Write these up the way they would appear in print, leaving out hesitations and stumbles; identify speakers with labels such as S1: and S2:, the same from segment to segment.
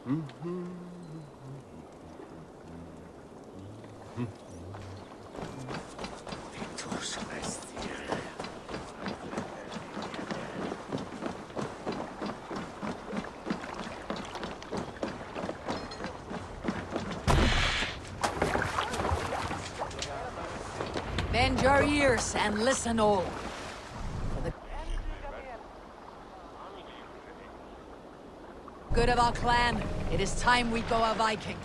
S1: Bend your ears and listen all. For the good of our clan, it is time we go a Viking.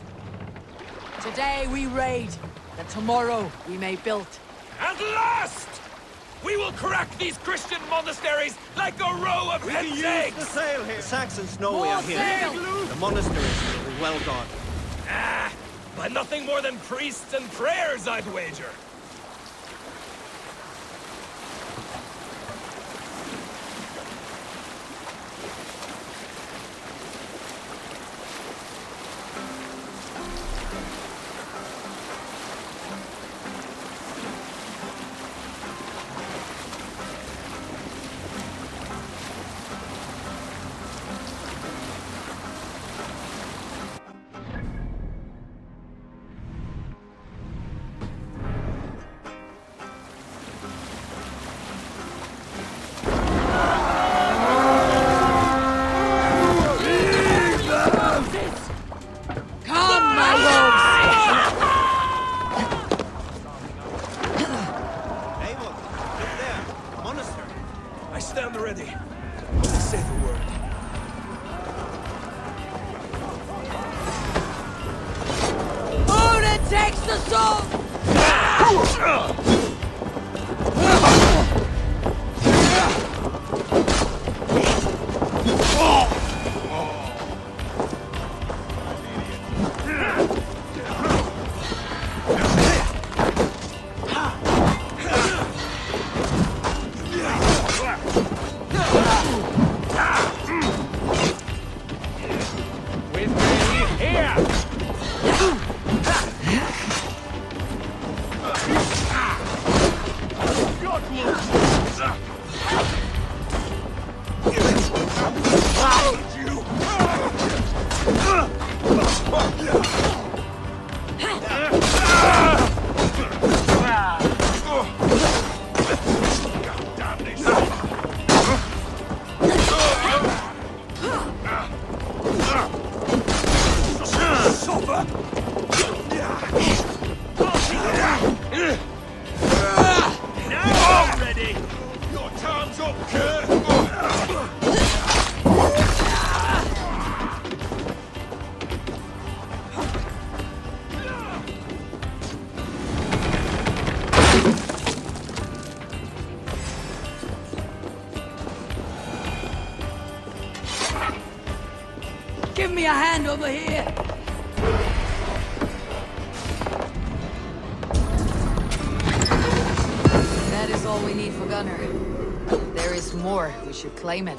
S1: Today we raid, that tomorrow we may build.
S2: At last! We will crack these Christian monasteries like a row of hen's eggs!
S3: The sail here. The Saxons know we
S1: More
S3: are here.
S1: sail!
S3: The monasteries will be well guarded.
S2: By nothing more than priests and prayers, I'd wager. I stand ready. Only say the word.
S1: Odin takes the sword! Give me a hand over here! That is all we need for Gunner. If there is more, we should claim it.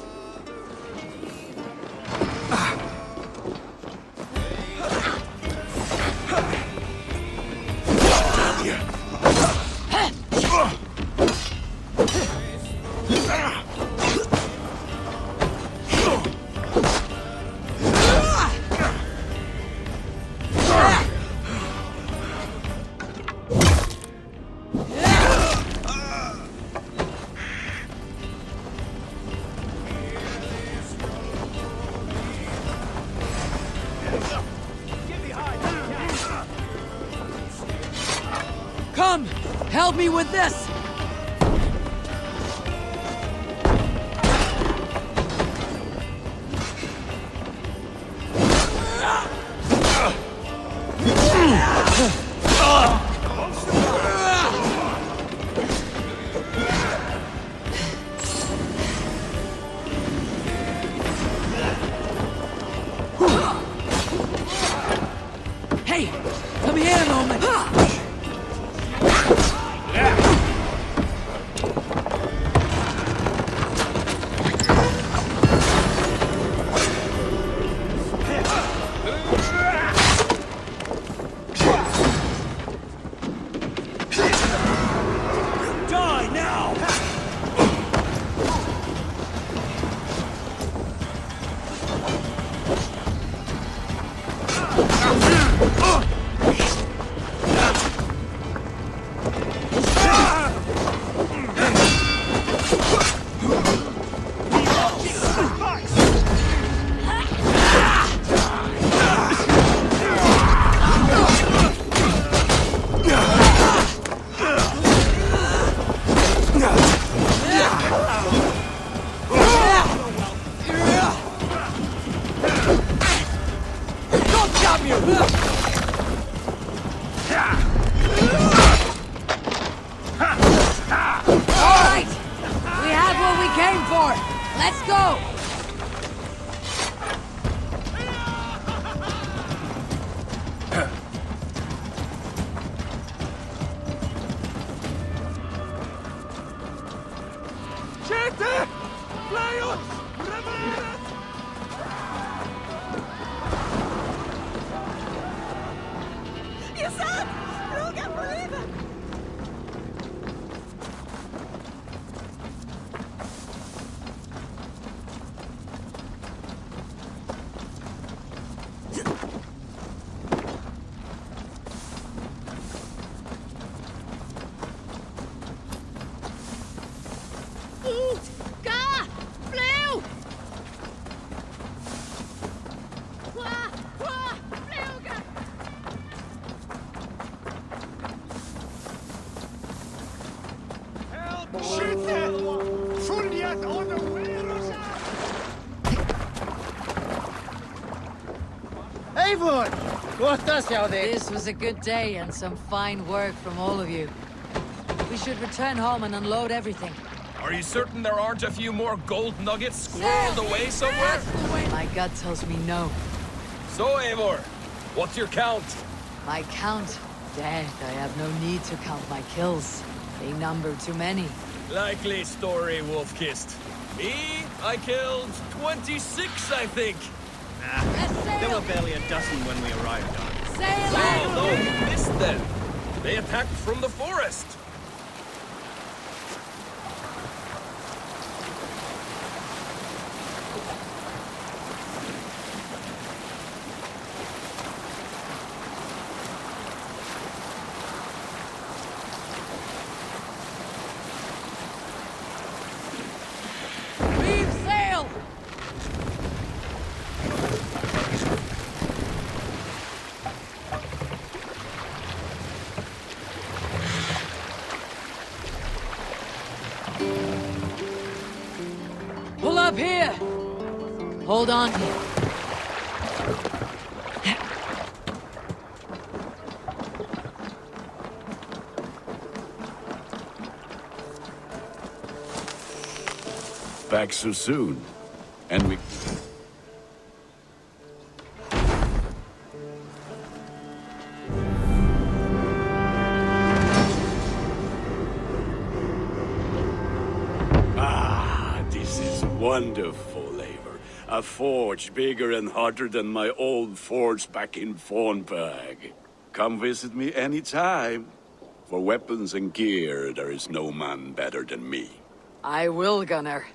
S1: Come! Help me with this! Hey! Come here a moment! Alright! We have what we came for! Let's go!
S2: Siete! Lajos! Revereres!
S4: Yusuf! No can't believe it! Ut! Ga! Flew! Qua! Qua! Fluga!
S3: Eivor! Gottas jag det!
S1: This was a good day and some fine work from all of you. We should return home and unload everything.
S2: Are you certain there aren't a few more gold nuggets squirreled away somewhere?
S1: My gut tells me no.
S2: So, Eivor, what's your count?
S1: My count? Dead. I have no need to count my kills. They number too many.
S2: Likely story, Wolf-Kissed. Me, I killed 26, I think.
S3: There were barely a dozen when we arrived on.
S1: Sail
S2: Oh, no,
S1: in!
S2: you missed them. They attacked from the forest.
S1: Reeve sail! Pull up here! Hold on here.
S5: Back so soon. And we... This is wonderful, Eivor. A forge bigger and hotter than my old forge back in Fornberg. Come visit me anytime. For weapons and gear, there is no man better than me.
S1: I will, Gunnar.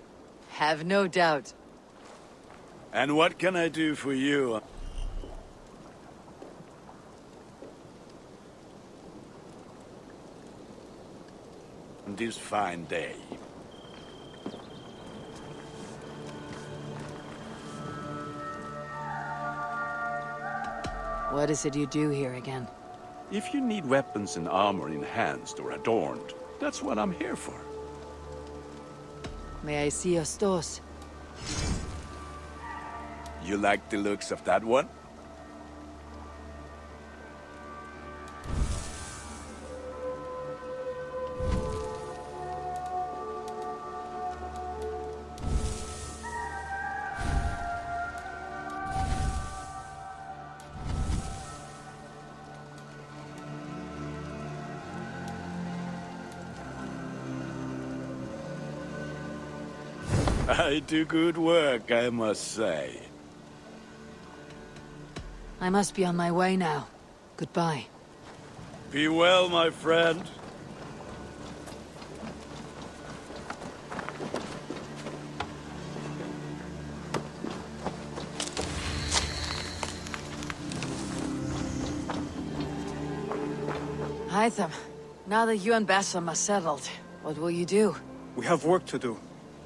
S1: Have no doubt.
S5: And what can I do for you? On this fine day.
S1: What is it you do here again?
S5: If you need weapons and armor enhanced or adorned, that's what I'm here for.
S1: May I see your stores?
S5: You like the looks of that one? I do good work, I must say.
S1: I must be on my way now. Goodbye.
S5: Be well, my friend.
S1: Hytham, now that you and Bassam are settled, what will you do?
S3: We have work to do.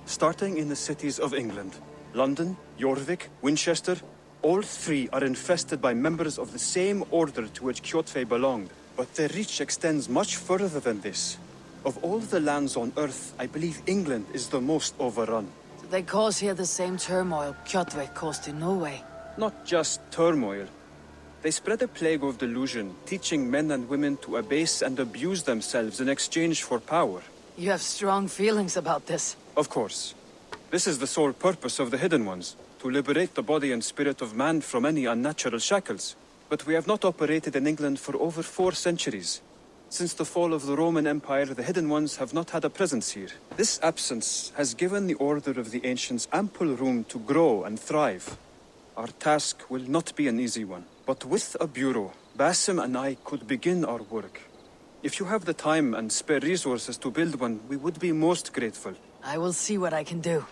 S3: Starting in the cities of England. London, Jorvik, Winchester, all three are infested by members of the same order to which Kjotve belonged. But their reach extends much further than this. Of all the lands on Earth, I believe England is the most overrun.
S1: So they cause here the same turmoil Kjotve caused in Norway.
S3: Not just turmoil. They spread a plague of delusion, teaching men and women to abase and abuse themselves in exchange for power.
S1: You have strong feelings about this.
S3: Of course. This is the sole purpose of the Hidden Ones, to liberate the body and spirit of man from any unnatural shackles. But we have not operated in England for over 4 centuries. Since the fall of the Roman Empire, the Hidden Ones have not had a presence here. This absence has given the Order of the Ancients ample room to grow and thrive. Our task will not be an easy one, but with a bureau, Basim and I could begin our work. If you have the time and spare resources to build one, we would be most grateful.
S1: I will see what I can do.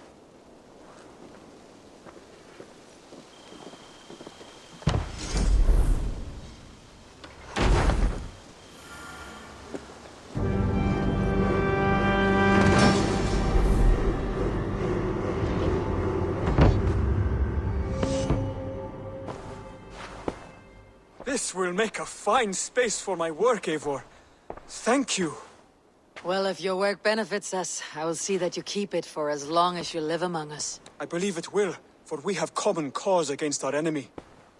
S3: This will make a fine space for my work, Eivor. Thank you.
S1: Well, if your work benefits us, I will see that you keep it for as long as you live among us.
S3: I believe it will, for we have common cause against our enemy.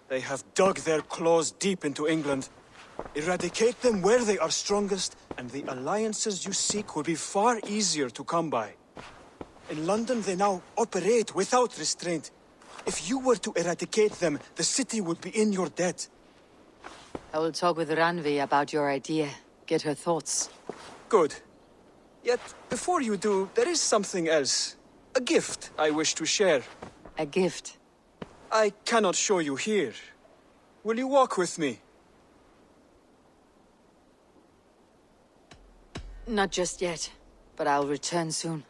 S3: They have dug their claws deep into England. Eradicate them where they are strongest, and the alliances you seek will be far easier to come by. In London, they now operate without restraint. If you were to eradicate them, the city would be in your debt.
S1: I will talk with Ranvi about your idea. Get her thoughts.
S3: Good. Yet, before you do, there is something else. A gift I wish to share.
S1: A gift?
S3: I cannot show you here. Will you walk with me?
S1: Not just yet, but I'll return soon.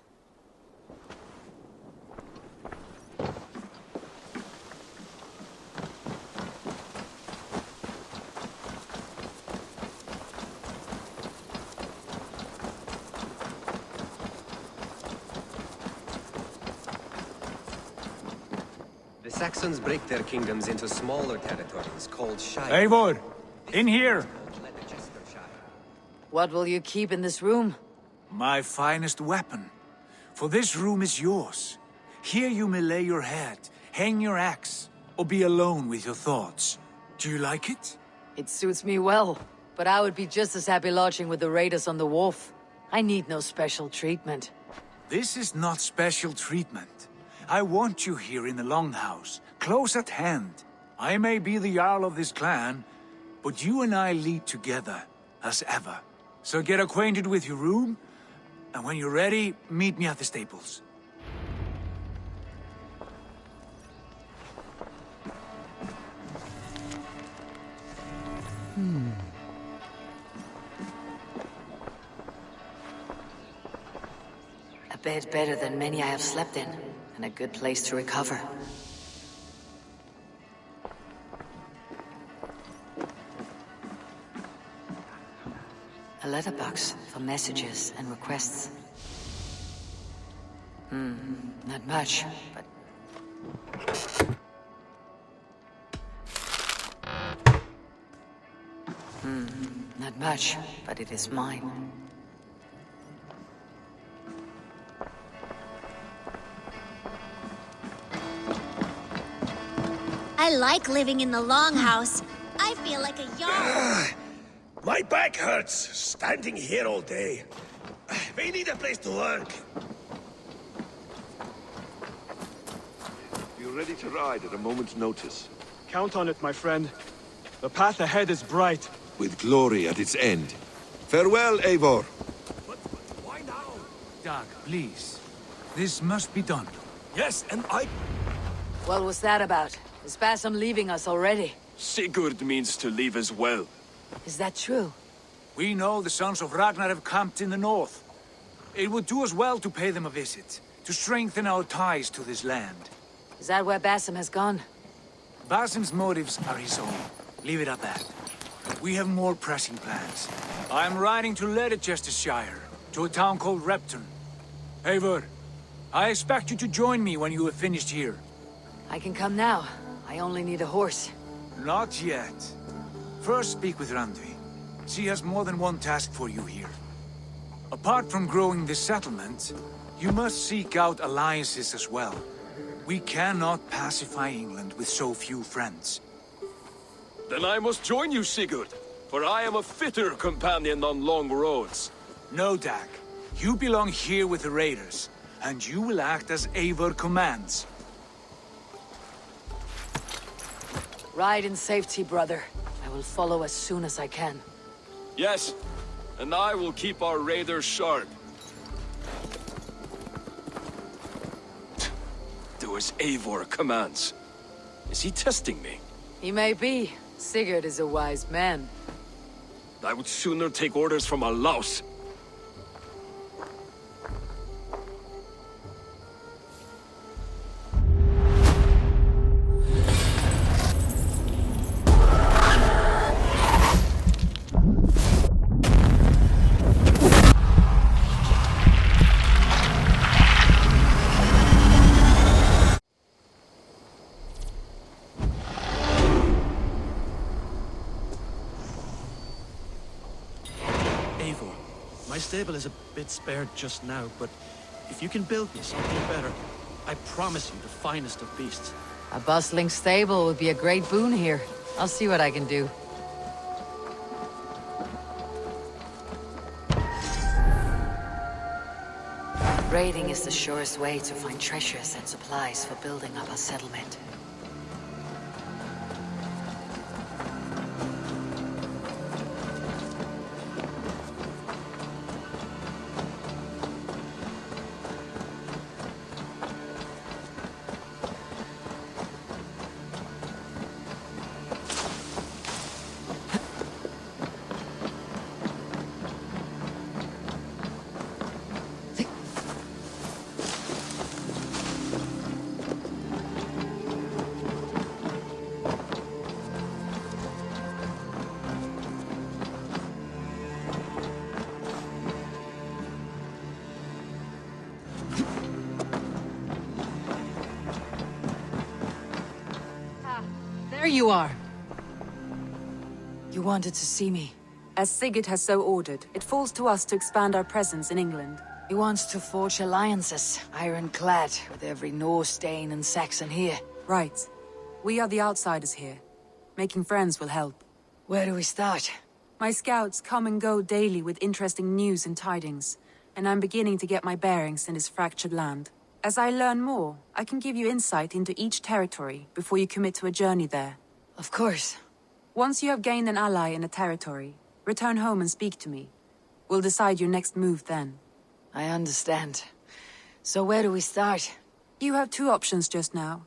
S6: The Saxons break their kingdoms into smaller territories called shires.
S2: Eivor! In here!
S1: What will you keep in this room?
S2: My finest weapon. For this room is yours. Here you may lay your head, hang your axe, or be alone with your thoughts. Do you like it?
S1: It suits me well, but I would be just as happy lodging with the raiders on the wharf. I need no special treatment.
S2: This is not special treatment. I want you here in the Longhouse, close at hand. I may be the Jarl of this clan, but you and I lead together, as ever. So get acquainted with your room, and when you're ready, meet me at the stables.
S1: A bed better than many I have slept in, and a good place to recover. A letterbox for messages and requests. Not much, but... Not much, but it is mine.
S4: I like living in the Longhouse. I feel like a Jarl.
S7: My back hurts, standing here all day. We need a place to work.
S8: You're ready to ride at a moment's notice.
S3: Count on it, my friend. The path ahead is bright.
S8: With glory at its end. Farewell, Eivor.
S7: But why now?
S2: Dag, please. This must be done.
S7: Yes, and I...
S1: What was that about? Is Bassam leaving us already?
S9: Sigurd means to leave as well.
S1: Is that true?
S2: We know the sons of Ragnar have camped in the north. It would do us well to pay them a visit, to strengthen our ties to this land.
S1: Is that where Bassam has gone?
S2: Basim's motives are his own. Leave it at that. We have more pressing plans. I'm riding to Leicestershire, to a town called Repton. Eivor, I expect you to join me when you have finished here.
S1: I can come now. I only need a horse.
S2: Not yet. First speak with Randvi. She has more than one task for you here. Apart from growing this settlement, you must seek out alliances as well. We cannot pacify England with so few friends.
S9: Then I must join you, Sigurd, for I am a fitter companion on long roads.
S2: No, Dag. You belong here with the raiders, and you will act as Eivor commands.
S1: Ride in safety, brother. I will follow as soon as I can.
S9: Yes, and I will keep our raiders sharp. Do as Eivor commands. Is he testing me?
S1: He may be. Sigurd is a wise man.
S9: I would sooner take orders from a louse.
S10: My stable is a bit spared just now, but if you can build me something better, I promise you the finest of beasts.
S1: A bustling stable would be a great boon here. I'll see what I can do. Raiding is the surest way to find treasures and supplies for building up a settlement. There you are. You wanted to see me.
S11: As Sigurd has so ordered, it falls to us to expand our presence in England.
S1: He wants to forge alliances, ironclad, with every Norse, Dane, and Saxon here.
S11: Right. We are the outsiders here. Making friends will help.
S1: Where do we start?
S11: My scouts come and go daily with interesting news and tidings, and I'm beginning to get my bearings in this fractured land. As I learn more, I can give you insight into each territory before you commit to a journey there.
S1: Of course.
S11: Once you have gained an ally in a territory, return home and speak to me. We'll decide your next move then.
S1: I understand. So where do we start?
S11: You have two options just now.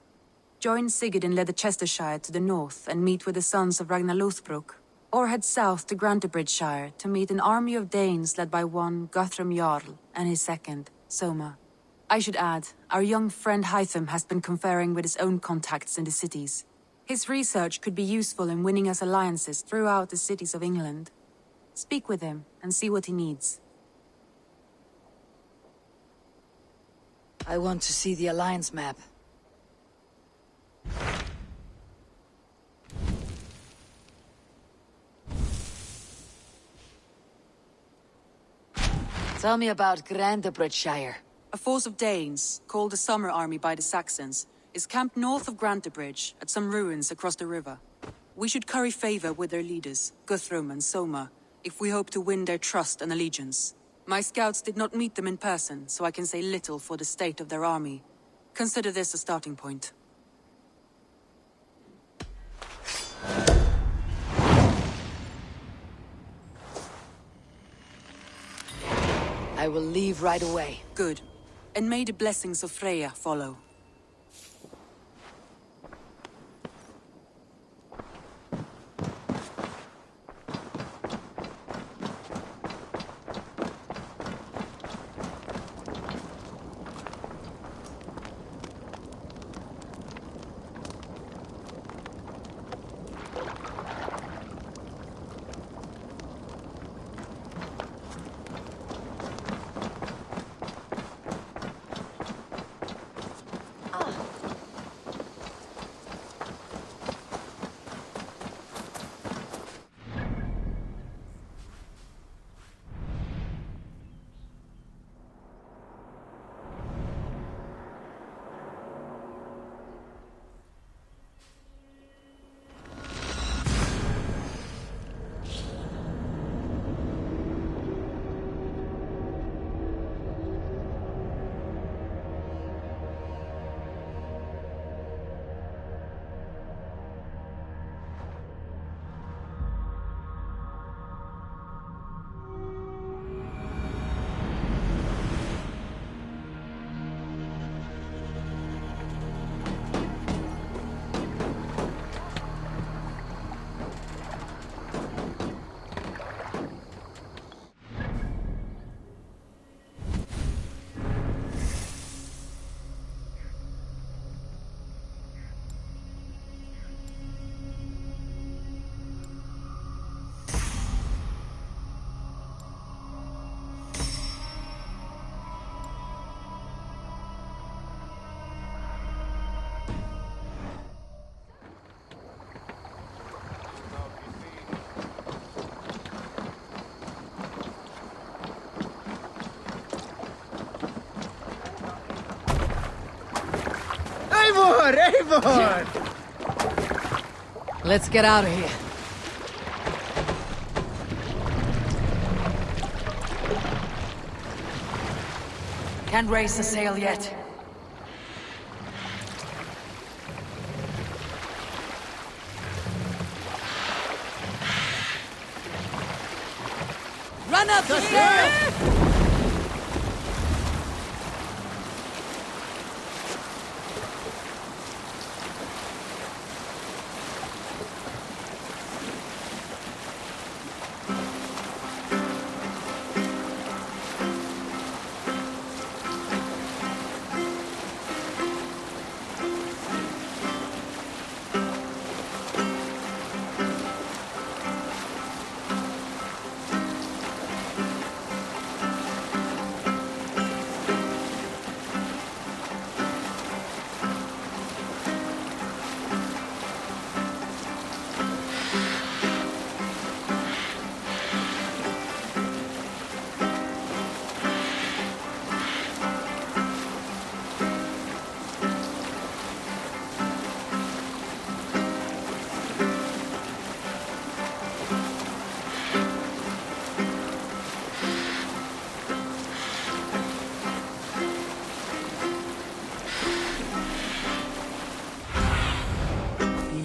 S11: Join Sigurd in Leicestershire to the north and meet with the sons of Ragnar Lothbrok, or head south to Grantebridgeshire to meet an army of Danes led by one Guthrum Jarl and his second, Soma. I should add, our young friend Hytham has been conferring with his own contacts in the cities. His research could be useful in winning us alliances throughout the cities of England. Speak with him and see what he needs.
S1: I want to see the alliance map. Tell me about Grantebridgeshire.
S11: A force of Danes, called the Summer Army by the Saxons, is camped north of Grantebridge at some ruins across the river. We should curry favor with their leaders, Guthrum and Soma, if we hope to win their trust and allegiance. My scouts did not meet them in person, so I can say little for the state of their army. Consider this a starting point.
S1: I will leave right away.
S11: Good. And may the blessings of Freya follow.
S12: Eivor!
S1: Let's get out of here. Can't raise the sail yet. Run up the sail!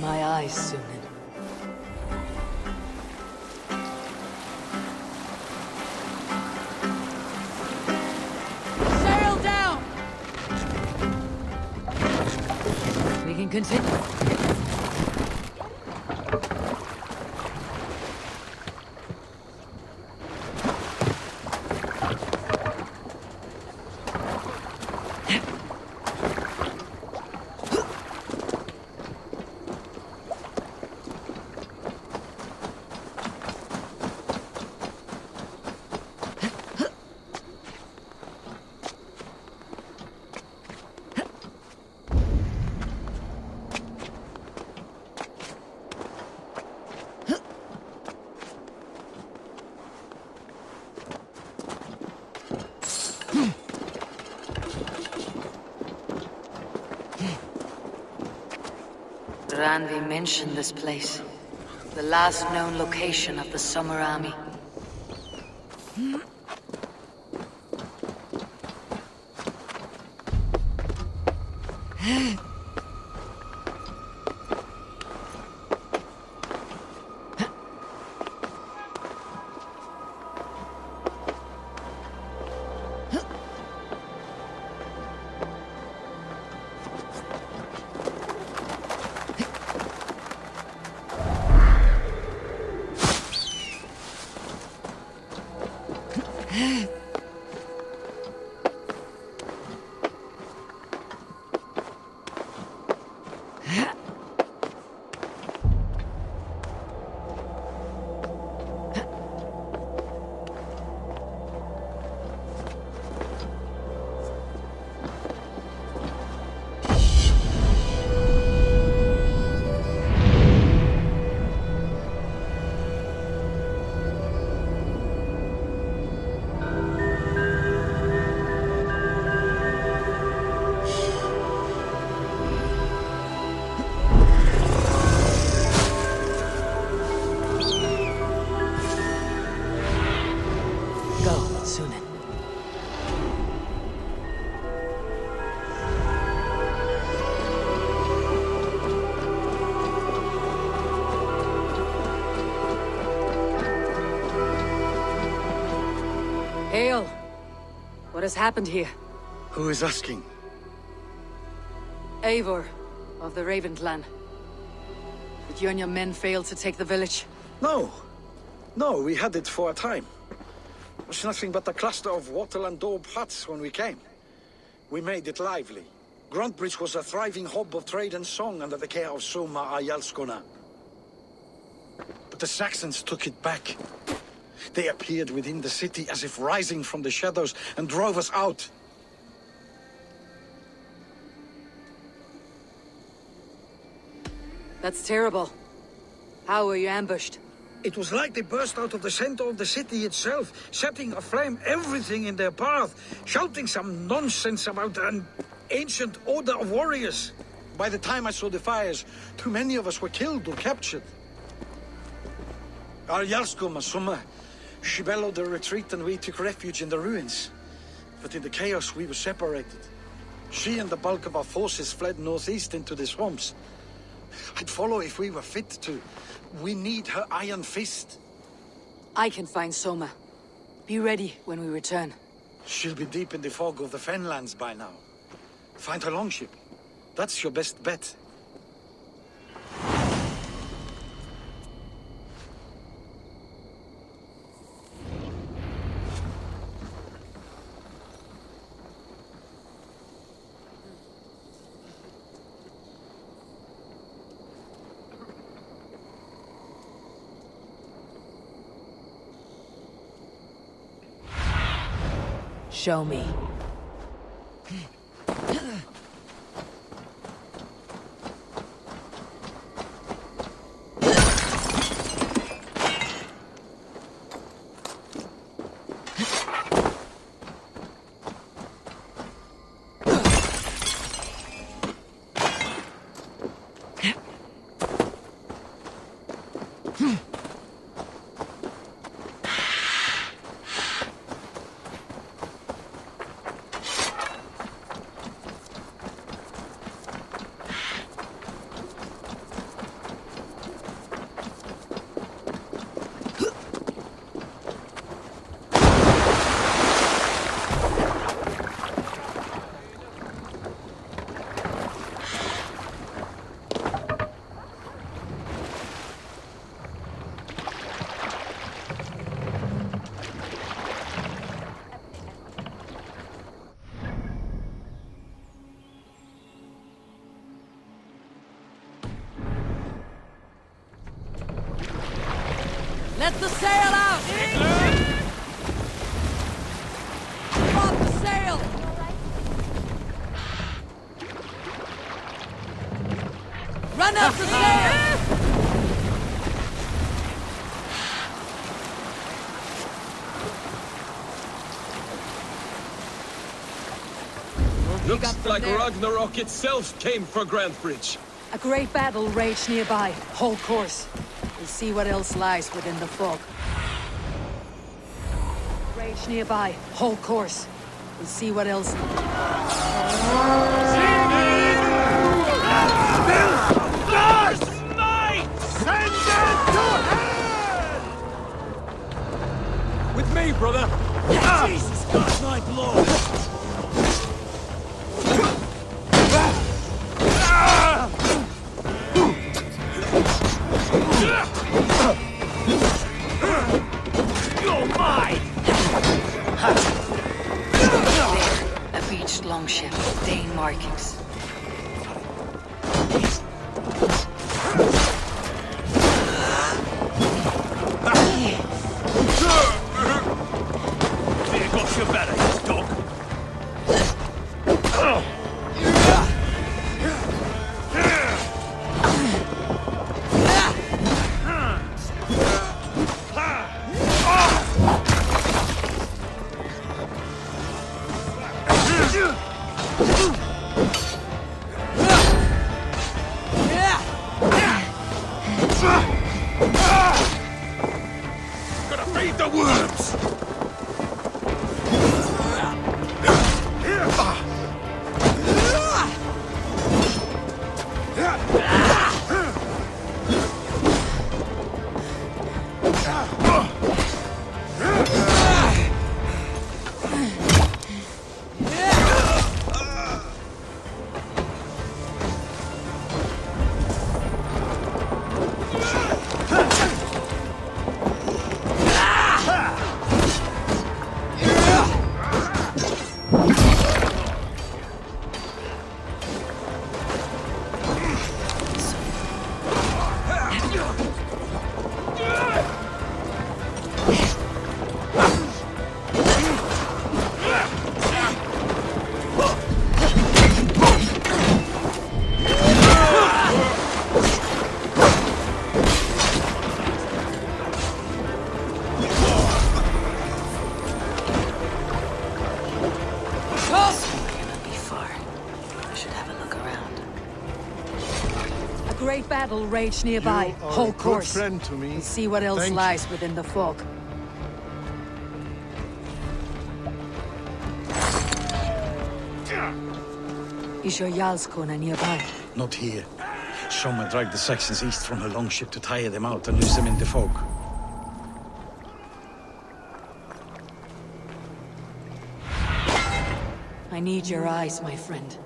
S1: My eyes, Sunan. Sail down! We can continue. Randvi mentioned this place. The last known location of the Summer Army. Hail! What has happened here?
S12: Who is asking?
S1: Eivor, of the Raven clan. Did you and your men fail to take the village?
S12: No. No, we had it for a time. It was nothing but a cluster of wattle and daub huts when we came. We made it lively. Gruntbridge was a thriving hub of trade and song under the care of Soma Ayalskona. But the Saxons took it back. They appeared within the city as if rising from the shadows and drove us out.
S1: That's terrible. How were you ambushed?
S12: It was like they burst out of the center of the city itself, setting aflame everything in their path, shouting some nonsense about an ancient order of warriors. By the time I saw the fires, too many of us were killed or captured. Our Jarlskum, Summa, she bellowed a retreat and we took refuge in the ruins. But in the chaos, we were separated. She and the bulk of our forces fled northeast into the swamps. I'd follow if we were fit to. We need her iron fist.
S1: I can find Soma. Be ready when we return.
S12: She'll be deep in the fog of the Fenlands by now. Find her longship. That's your best bet.
S1: Show me. Let the sail out! Drop the sail! Run up the sail!
S9: Looks like Ragnarok itself came for Grantebridge.
S1: A great battle raged nearby. Hold course. We'll see what else lies within the fog. Rage nearby. Hold course. We'll see what else.
S9: With me, brother!
S7: Jesus God, my lord! You're mine!
S1: There, a beached longship. Dane markings.
S7: There got you better, you dog!
S9: Gonna feed the worms!
S1: great battle raged nearby.
S13: You are
S1: Whole
S13: a good
S1: course.
S13: friend to me.
S1: We'll see what else
S13: Thank you.
S1: lies within the fog. Is your Jarlskona nearby?
S12: Not here. Soma dragged the Saxons east from her longship to tire them out and lose them in the fog.
S1: I need your eyes, my friend.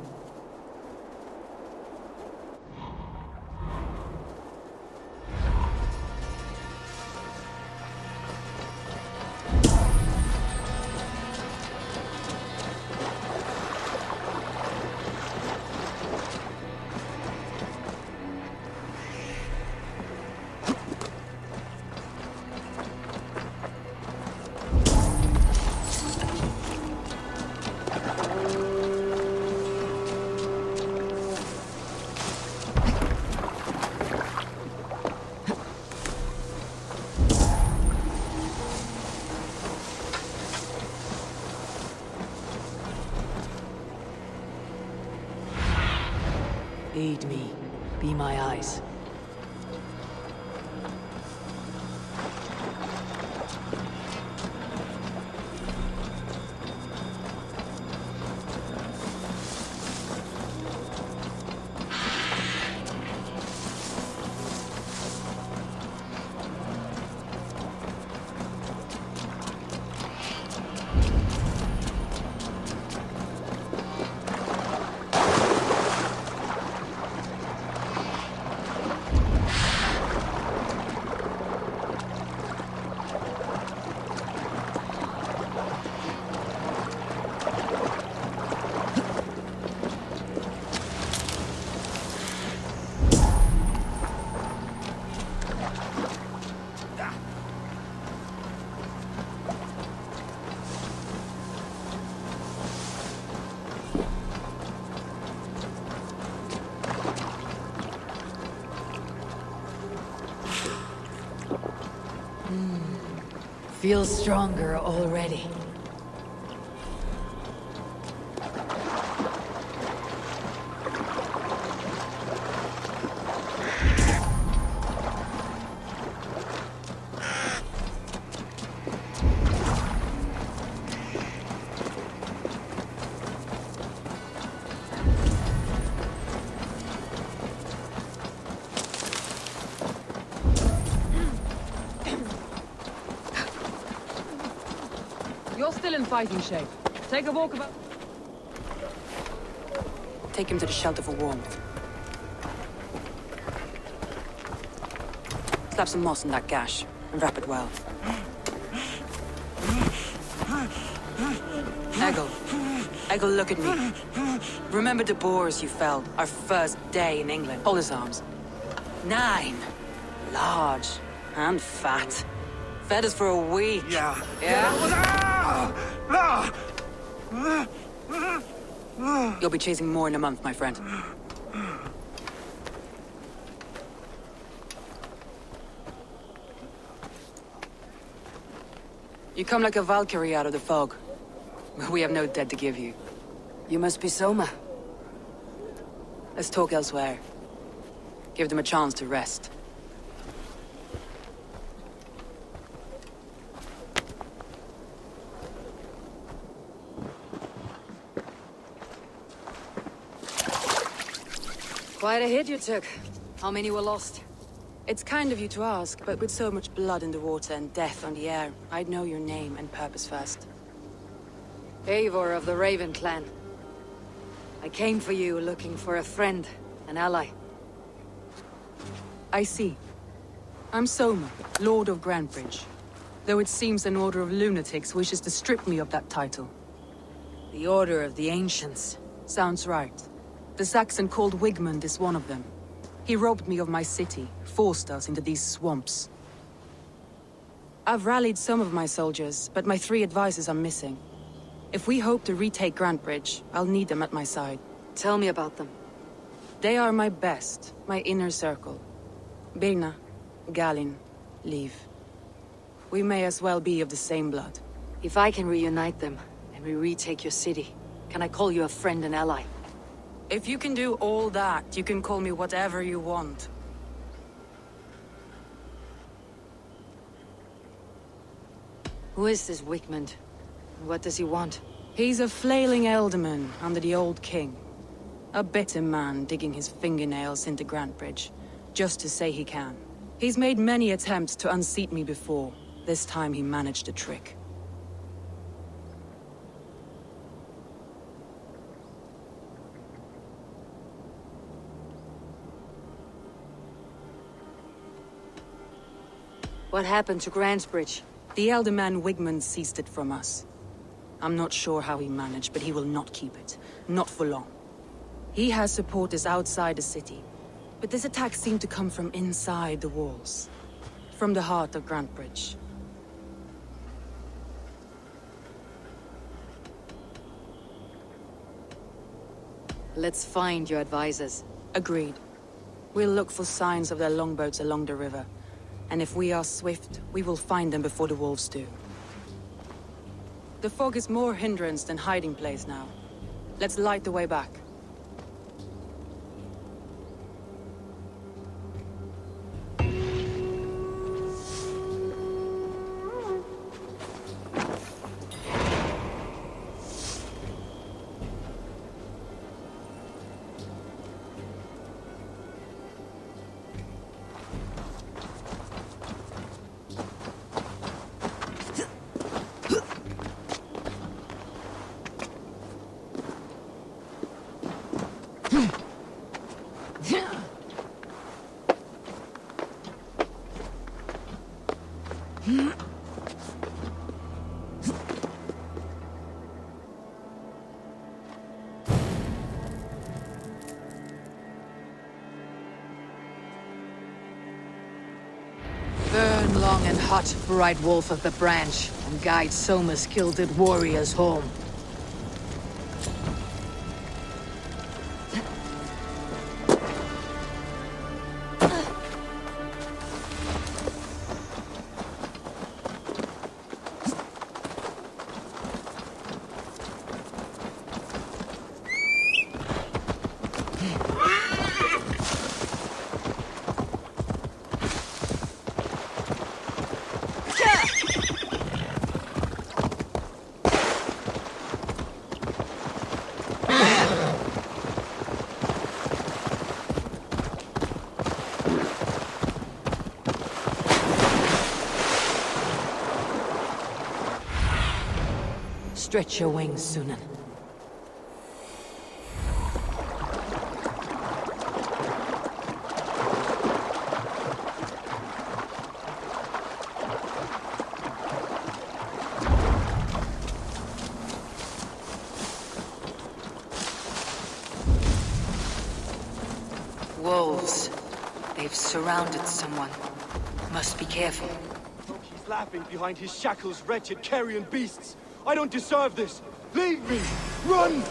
S1: Aid me. Be my eyes. Feel stronger already.
S11: You're still in fighting shape. Take a walk about... Take him to the shelter for warmth. Slap some moss in that gash, and wrap it well. Eggle, look at me. Remember the boars you fell, our first day in England? Hold his arms. 9. Large and fat. Fed us for a week.
S2: Yeah.
S11: You'll be chasing more in a month, my friend. You come like a Valkyrie out of the fog. We have no dead to give you. You must be Soma. Let's talk elsewhere. Give them a chance to rest. Quite a hit you took. How many were lost? It's kind of you to ask, but with so much blood in the water and death on the air, I'd know your name and purpose first.
S1: Eivor of the Raven clan. I came for you looking for a friend, an ally.
S11: I see. I'm Soma, Lord of Grantebridge. Though it seems an order of lunatics wishes to strip me of that title.
S1: The Order of the Ancients.
S11: Sounds right. The Saxon called Wigmund is one of them. He robbed me of my city, forced us into these swamps. I've rallied some of my soldiers, but my 3 advisors are missing. If we hope to retake Grantebridge, I'll need them at my side.
S1: Tell me about them.
S11: They are my best, my inner circle. Birna, Galin, Liv. We may as well be of the same blood.
S1: If I can reunite them, and we retake your city, can I call you a friend and ally?
S11: If you can do all that, you can call me whatever you want.
S1: Who is this Wigmund? What does he want?
S11: He's a flailing elderman under the old king. A bitter man digging his fingernails into Grantebridge, just to say he can. He's made many attempts to unseat me before. This time he managed a trick.
S1: What happened to Grantebridge?
S11: The elderman Wigmund seized it from us. I'm not sure how he managed, but he will not keep it. Not for long. He has supporters outside the city, but this attack seemed to come from inside the walls. From the heart of Grantebridge.
S1: Let's find your advisors.
S11: Agreed. We'll look for signs of their longboats along the river. And if we are swift, we will find them before the wolves do. The fog is more hindrance than hiding place now. Let's light the way back.
S1: Burn long and hot, bright wolf of the branch, and guide Soma's gilded warriors home. Stretch your wings, Sunan. Wolves. They've surrounded someone. Must be careful.
S9: He's laughing behind his shackles, wretched carrion beasts. I don't deserve this. Leave me. Run!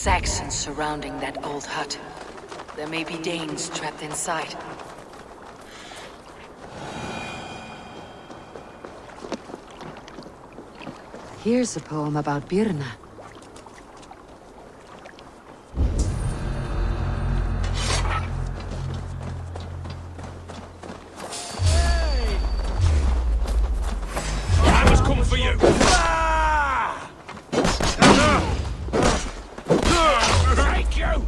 S1: Saxons surrounding that old hut. There may be Danes trapped inside. Here's a poem about Birna.
S7: I must come for you! Take you!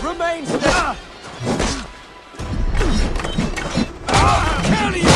S9: Remain still!
S7: Kill you!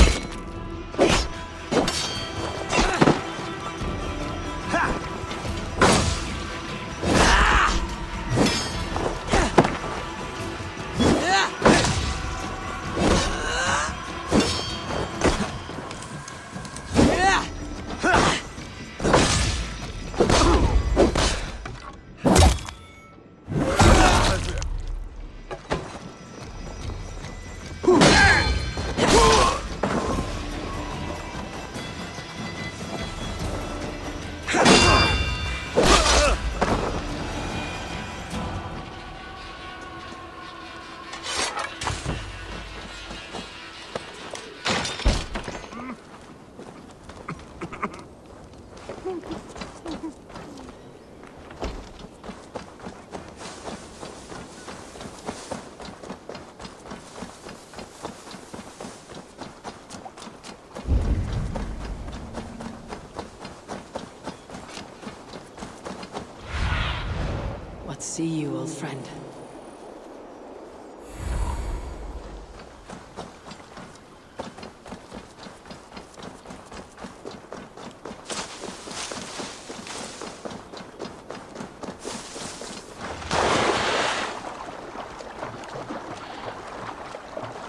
S1: What see you, old friend?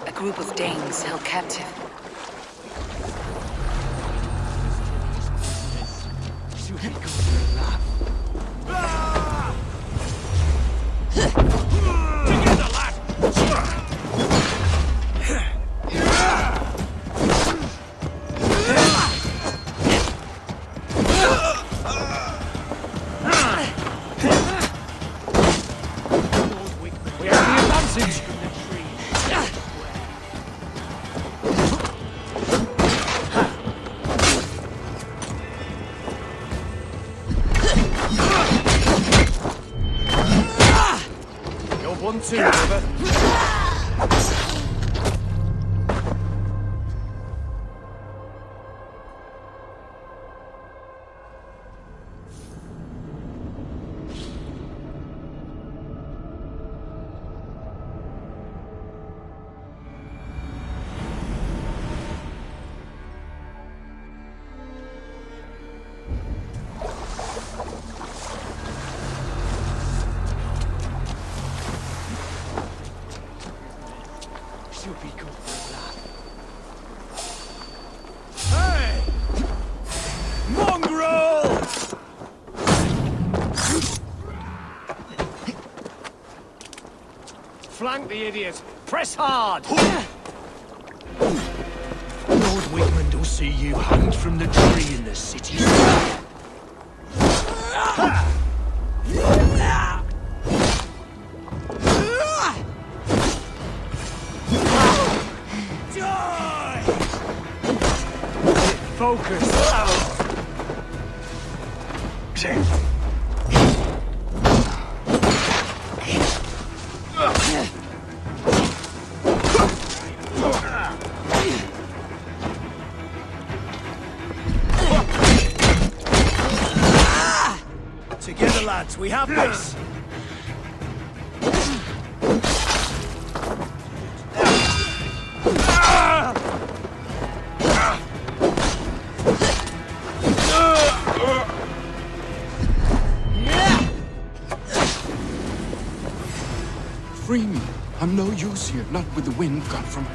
S1: A group of Danes held captive.
S7: Together, lad!
S2: We have the advantage! You're 1-2, brother.
S9: Should be good for
S7: Hey! Mongrel!
S9: Flank the idiot! Press hard!
S7: Lord Wigmund will see you hanged from the tree in the city square. Die!
S9: Focus!
S7: Together, lads, we have this!
S13: Free me. I'm no use here, not with the wind gone from me.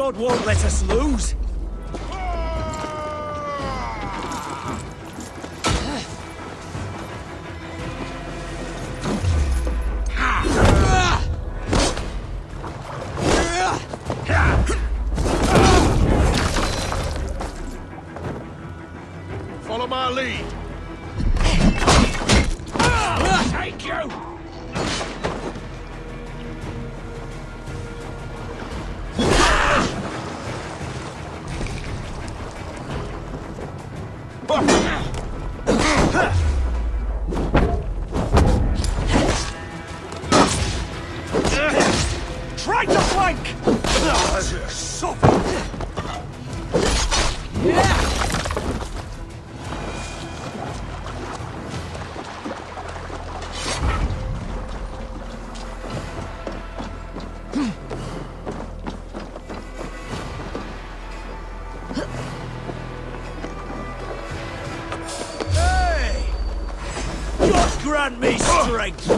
S7: God won't let us lose.
S5: Follow my lead. Thank you!
S7: Try to flank! Hey! God grant me strength!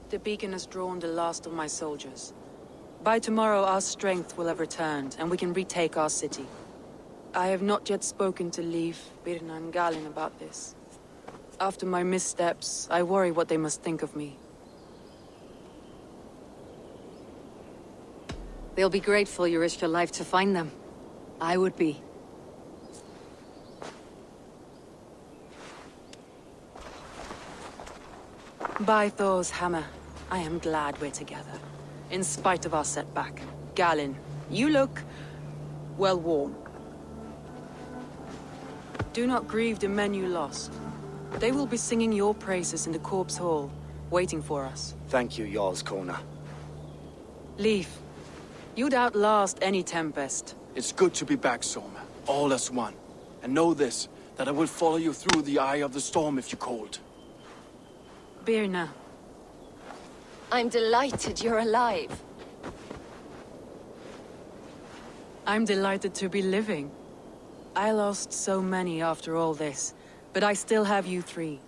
S11: The beacon has drawn the last of my soldiers. By tomorrow our strength will have returned, and we can retake our city. I have not yet spoken to Leif, Birna and Galin about this. After my missteps, I worry what they must think of me.
S1: They'll be grateful you risked your life to find them. I would be.
S11: By Thor's hammer, I am glad we're together. In spite of our setback. Galin, you look... well, warm. Do not grieve the men you lost. They will be singing your praises in the Corpse Hall, waiting for us.
S7: Thank you, Jarl's Kona.
S11: Leif, you'd outlast any tempest.
S10: It's good to be back, Soma. All as one. And know this, that I will follow you through the eye of the storm if you're cold.
S11: Birna.
S14: I'm delighted you're alive.
S11: I'm delighted to be living. I lost so many after all this, but I still have you three.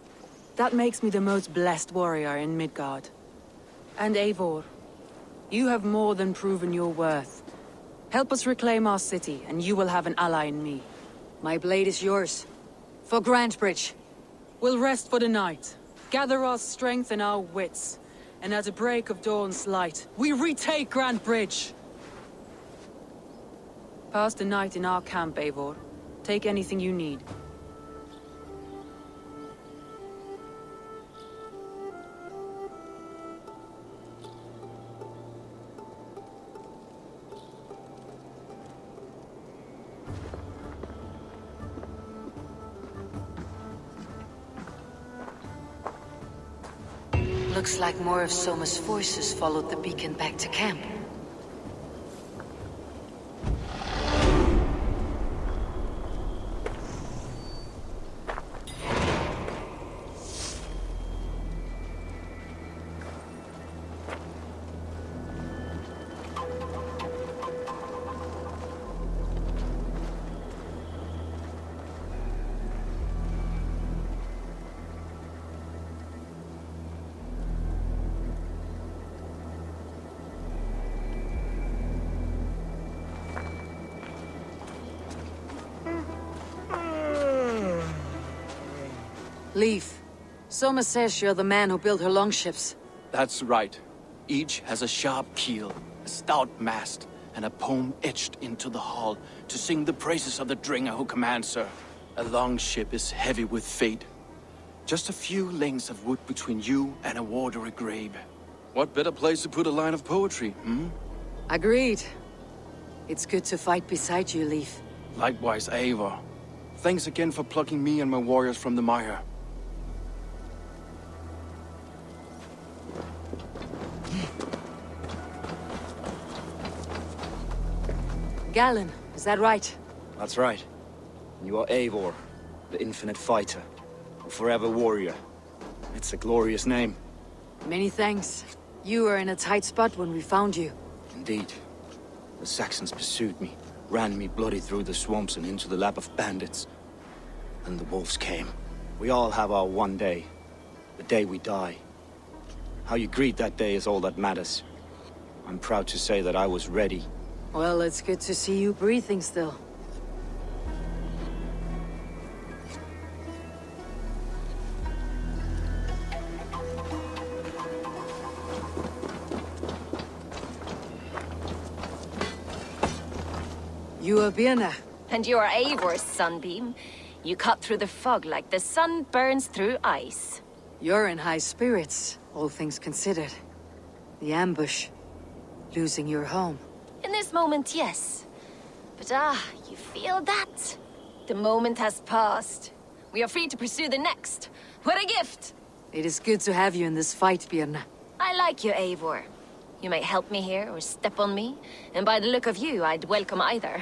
S11: That makes me the most blessed warrior in Midgard. And Eivor, you have more than proven your worth. Help us reclaim our city, and you will have an ally in me.
S1: My blade is yours. For Grantebridge.
S11: We'll rest for the night, gather our strength and our wits, and at the break of dawn's light, we retake Grantebridge! Pass the night in our camp, Eivor. Take anything you need.
S1: Looks like more of Soma's forces followed the beacon back to camp. Leaf, Soma says you're the man who built her longships.
S13: That's right. Each has a sharp keel, a stout mast, and a poem etched into the hull to sing the praises of the dringer who commands her. A longship is heavy with fate. Just a few lengths of wood between you and a watery grave. What better place to put a line of poetry, hmm?
S1: Agreed. It's good to fight beside you, Leaf.
S13: Likewise, Eivor. Thanks again for plucking me and my warriors from the mire.
S1: Galen, is that right?
S15: That's right. You are Eivor, the infinite fighter, a forever warrior. It's a glorious name.
S1: Many thanks. You were in a tight spot when we found you.
S15: Indeed. The Saxons pursued me, ran me bloody through the swamps and into the lap of bandits. And the wolves came. We all have our one day. The day we die. How you greet that day is all that matters. I'm proud to say that I was ready.
S1: Well, it's good to see you breathing still. You are Birna.
S14: And you're Eivor's sunbeam. You cut through the fog like the sun burns through ice.
S1: You're in high spirits, all things considered. The ambush. Losing your home.
S14: In this moment, yes. But you feel that? The moment has passed. We are free to pursue the next. What a gift!
S1: It is good to have you in this fight, Birna.
S14: I like you, Eivor. You may help me here or step on me, and by the look of you, I'd welcome either.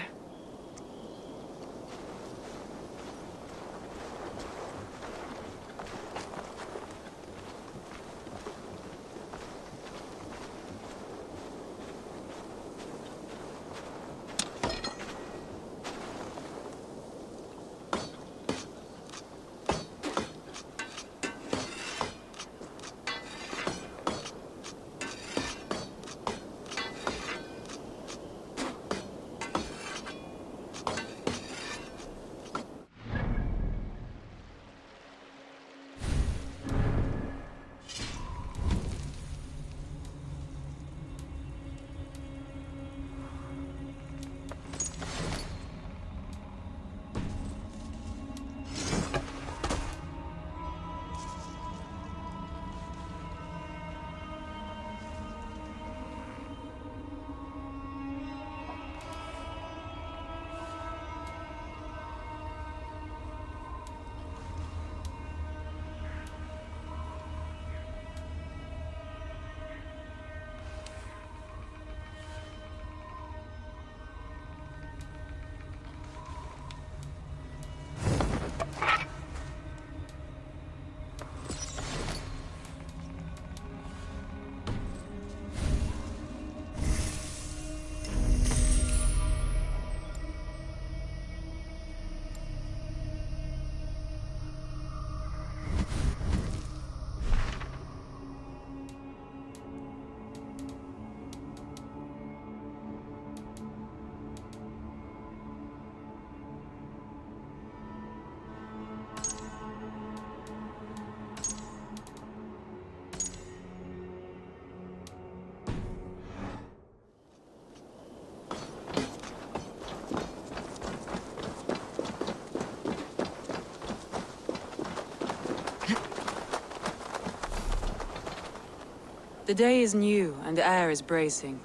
S11: The day is new, and the air is bracing.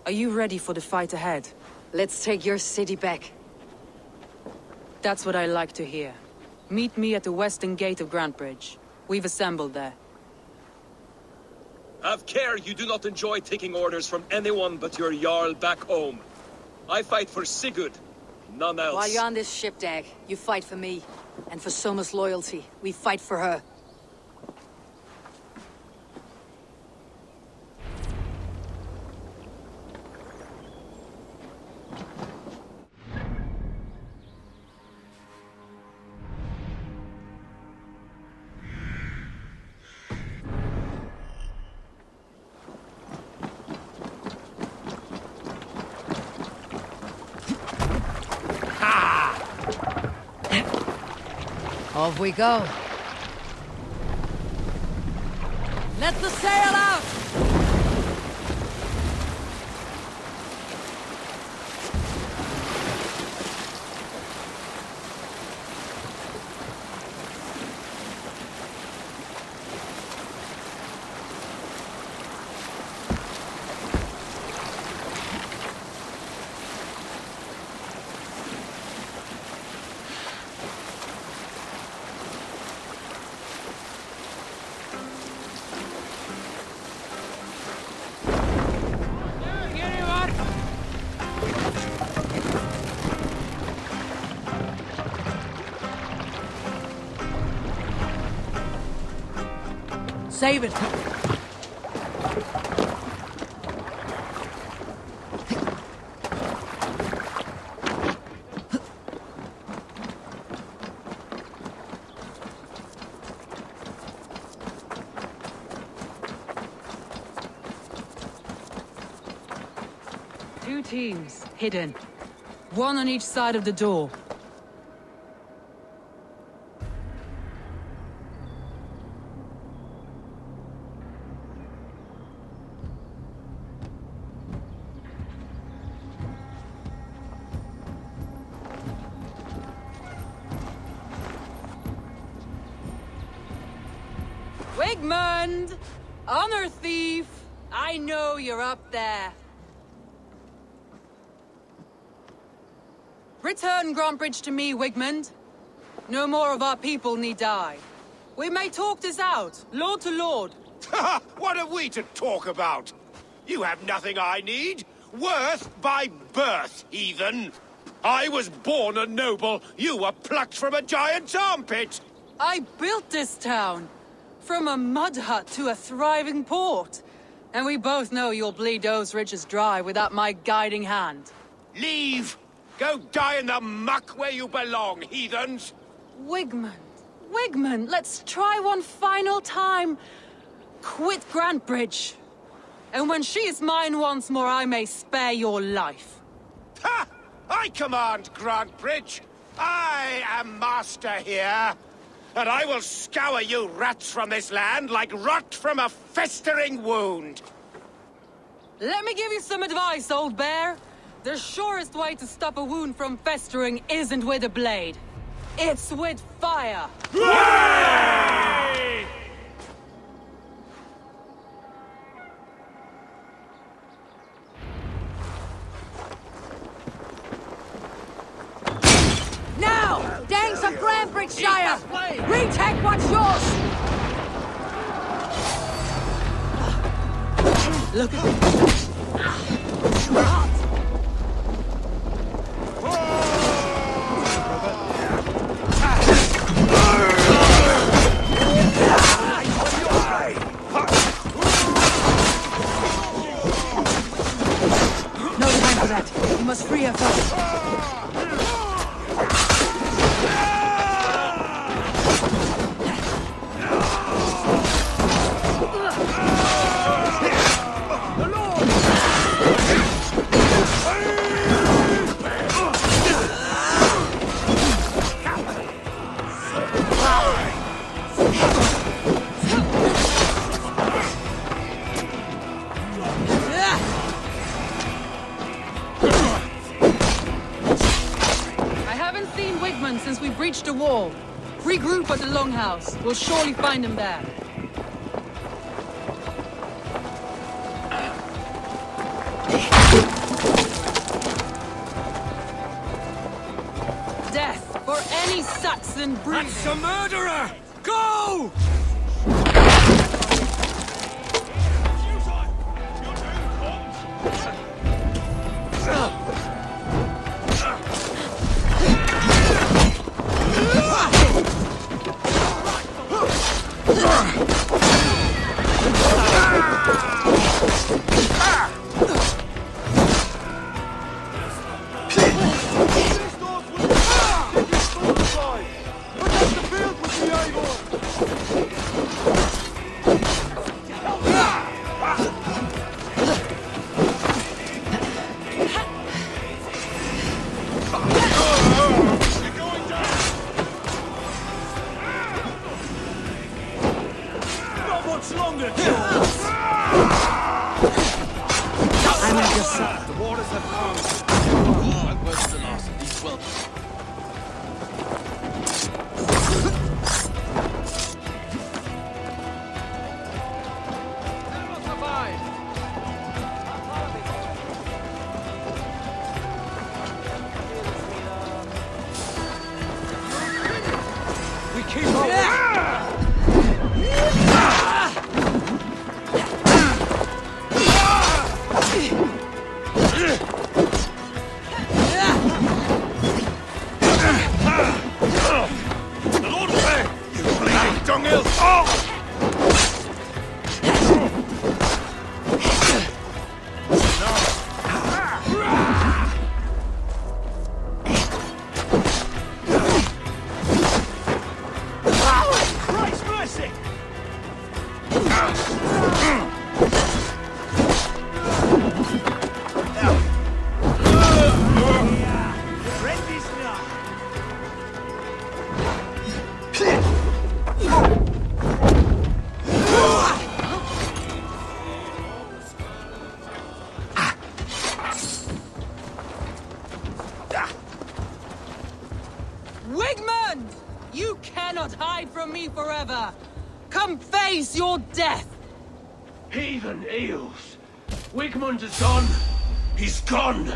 S11: Are you ready for the fight ahead?
S1: Let's take your city back.
S11: That's what I like to hear. Meet me at the western gate of Grantebridge. We've assembled there.
S16: Have care you do not enjoy taking orders from anyone but your Jarl back home. I fight for Sigurd, none else.
S1: While you're on this ship, Dag, you fight for me. And for Soma's loyalty, we fight for her. Off we go. Let the sail out! Save it.
S11: Two teams, hidden. One on each side of the door. Wigmund! Honor thief! I know you're up there. Return Grantbridge to me, Wigmund. No more of our people need die. We may talk this out, lord to lord.
S7: What are we to talk about? You have nothing I need. Worth by birth, heathen. I was born a noble. You were plucked from a giant's armpit.
S11: I built this town. From a mud hut to a thriving port. And we both know you'll bleed those riches dry without my guiding hand.
S7: Leave! Go die in the muck where you belong, heathens!
S11: Wigmund, let's try one final time. Quit Grantbridge. And when she is mine once more, I may spare your life.
S7: Ha! I command Grantbridge. I am master here. And I will scour you rats from this land like rot from a festering wound.
S11: Let me give you some advice, old bear. The surest way to stop a wound from festering isn't with a blade. It's with fire.
S7: Hooray!
S1: Now! Danes of Grantbridgeshire! Retake what's yours!
S11: Look at
S1: No time for that. You must free her first.
S11: since we breached the wall. Regroup at the Longhouse. We'll surely find him there. Death for any Saxon breathing.
S7: That's a murderer!
S11: Go!
S9: much longer, Jones!
S1: I'm at your side.
S16: The waters have come. What was the loss of these welcome?
S9: We keep our...
S7: Dunghill!
S9: Christ mercy! Ready now!
S1: Wigmund! You cannot hide from me forever! Come face your death!
S7: Heathen eels! Wigmund is gone! He's gone!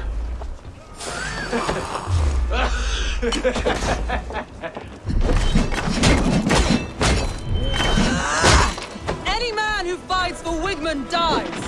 S1: Any man who fights for Wigmund dies!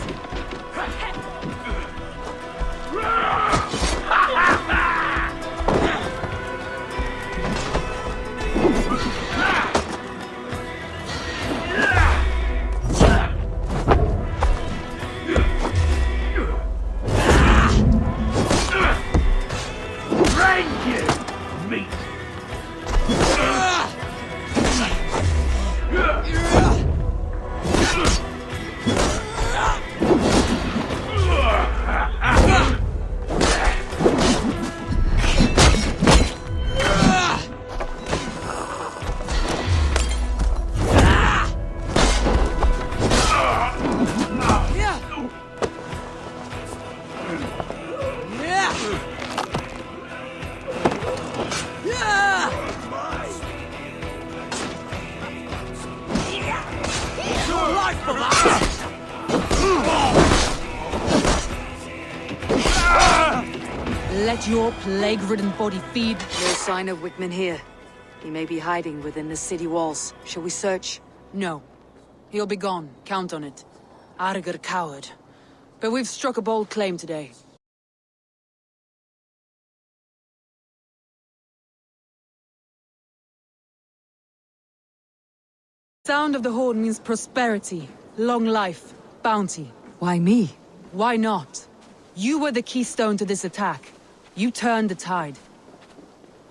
S1: Let your plague-ridden body feed.
S11: No sign of Wickman here. He may be hiding within the city walls. Shall we search?
S1: No. He'll be gone. Count on it. Arger coward. But we've struck a bold claim today. Sound of the horn means prosperity, long life, bounty.
S11: Why me?
S1: Why not? You were the keystone to this attack. You turned the tide.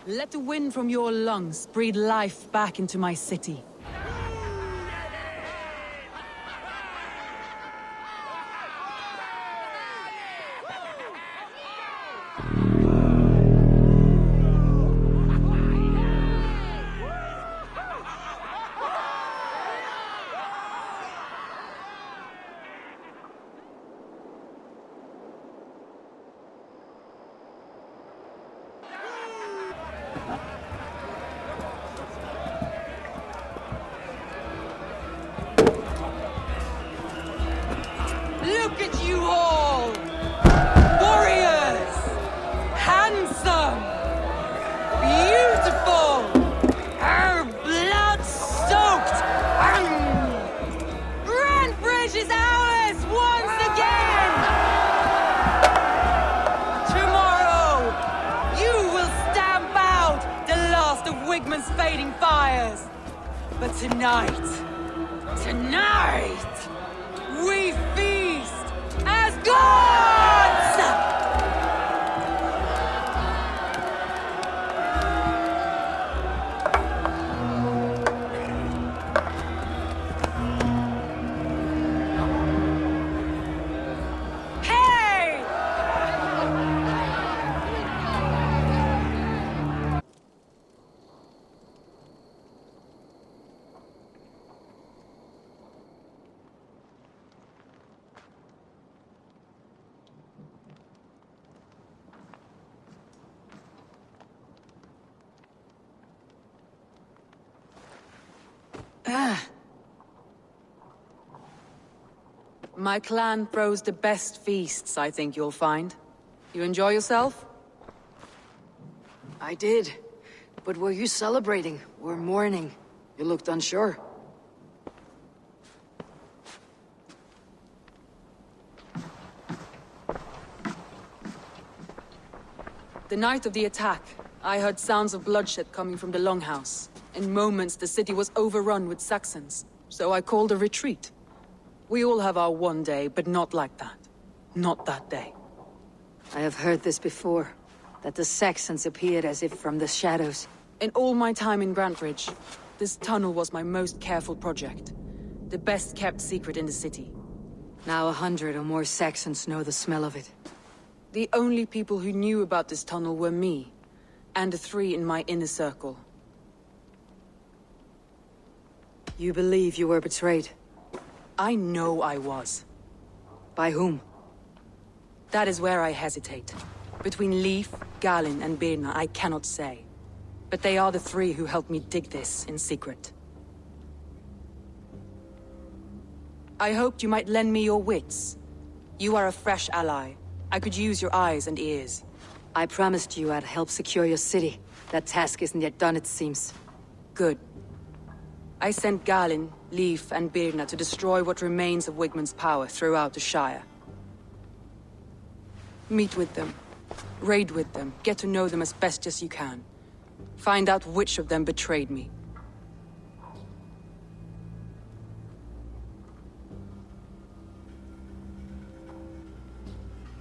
S1: Let the wind from your lungs breathe life back into my city. Look at you all! Warriors! Handsome! Beautiful! Blood-soaked! Grantbridge is ours once again! Tomorrow, you will stamp out the last of Wigman's fading fires! But tonight, we feast as gods! Hey! My clan throws the best feasts, I think you'll find. You enjoy yourself?
S17: I did. But were you celebrating or mourning? You looked unsure.
S1: The night of the attack, I heard sounds of bloodshed coming from the Longhouse. In moments, the city was overrun with Saxons, so I called a retreat. We all have our one day, but not like that. Not that day.
S17: I have heard this before, that the Saxons appeared as if from the shadows.
S1: In all my time in Grantebridge, this tunnel was my most careful project. The best kept secret in the city.
S17: Now 100 or more Saxons know the smell of it.
S1: The only people who knew about this tunnel were me, and the 3 in my inner circle.
S17: You believe you were betrayed?
S1: I know I was.
S17: By whom?
S1: That is where I hesitate. Between Leif, Galin, and Birna, I cannot say. But they are the 3 who helped me dig this in secret. I hoped you might lend me your wits. You are a fresh ally. I could use your eyes and ears.
S17: I promised you I'd help secure your city. That task isn't yet done, it seems.
S1: Good. I sent Galin, Leif, and Birna to destroy what remains of Wigmund's power throughout the Shire. Meet with them. Raid with them. Get to know them as best as you can. Find out which of them betrayed me.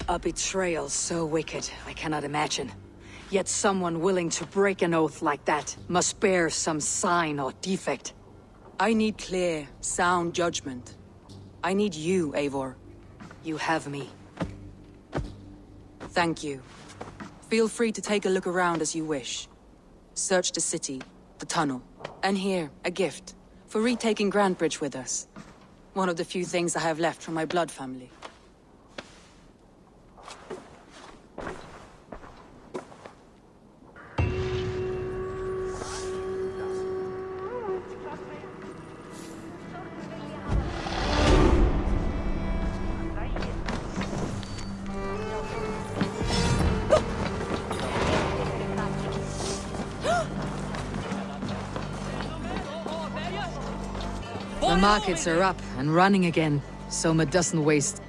S17: A betrayal so wicked, I cannot imagine. Yet someone willing to break an oath like that must bear some sign or defect.
S1: I need clear, sound judgment. I need you, Eivor.
S17: You have me.
S1: Thank you. Feel free to take a look around as you wish. Search the city, the tunnel, and here, a gift, for retaking Grantebridge with us. One of the few things I have left from my blood family.
S17: The markets are up and running again. Soma doesn't waste.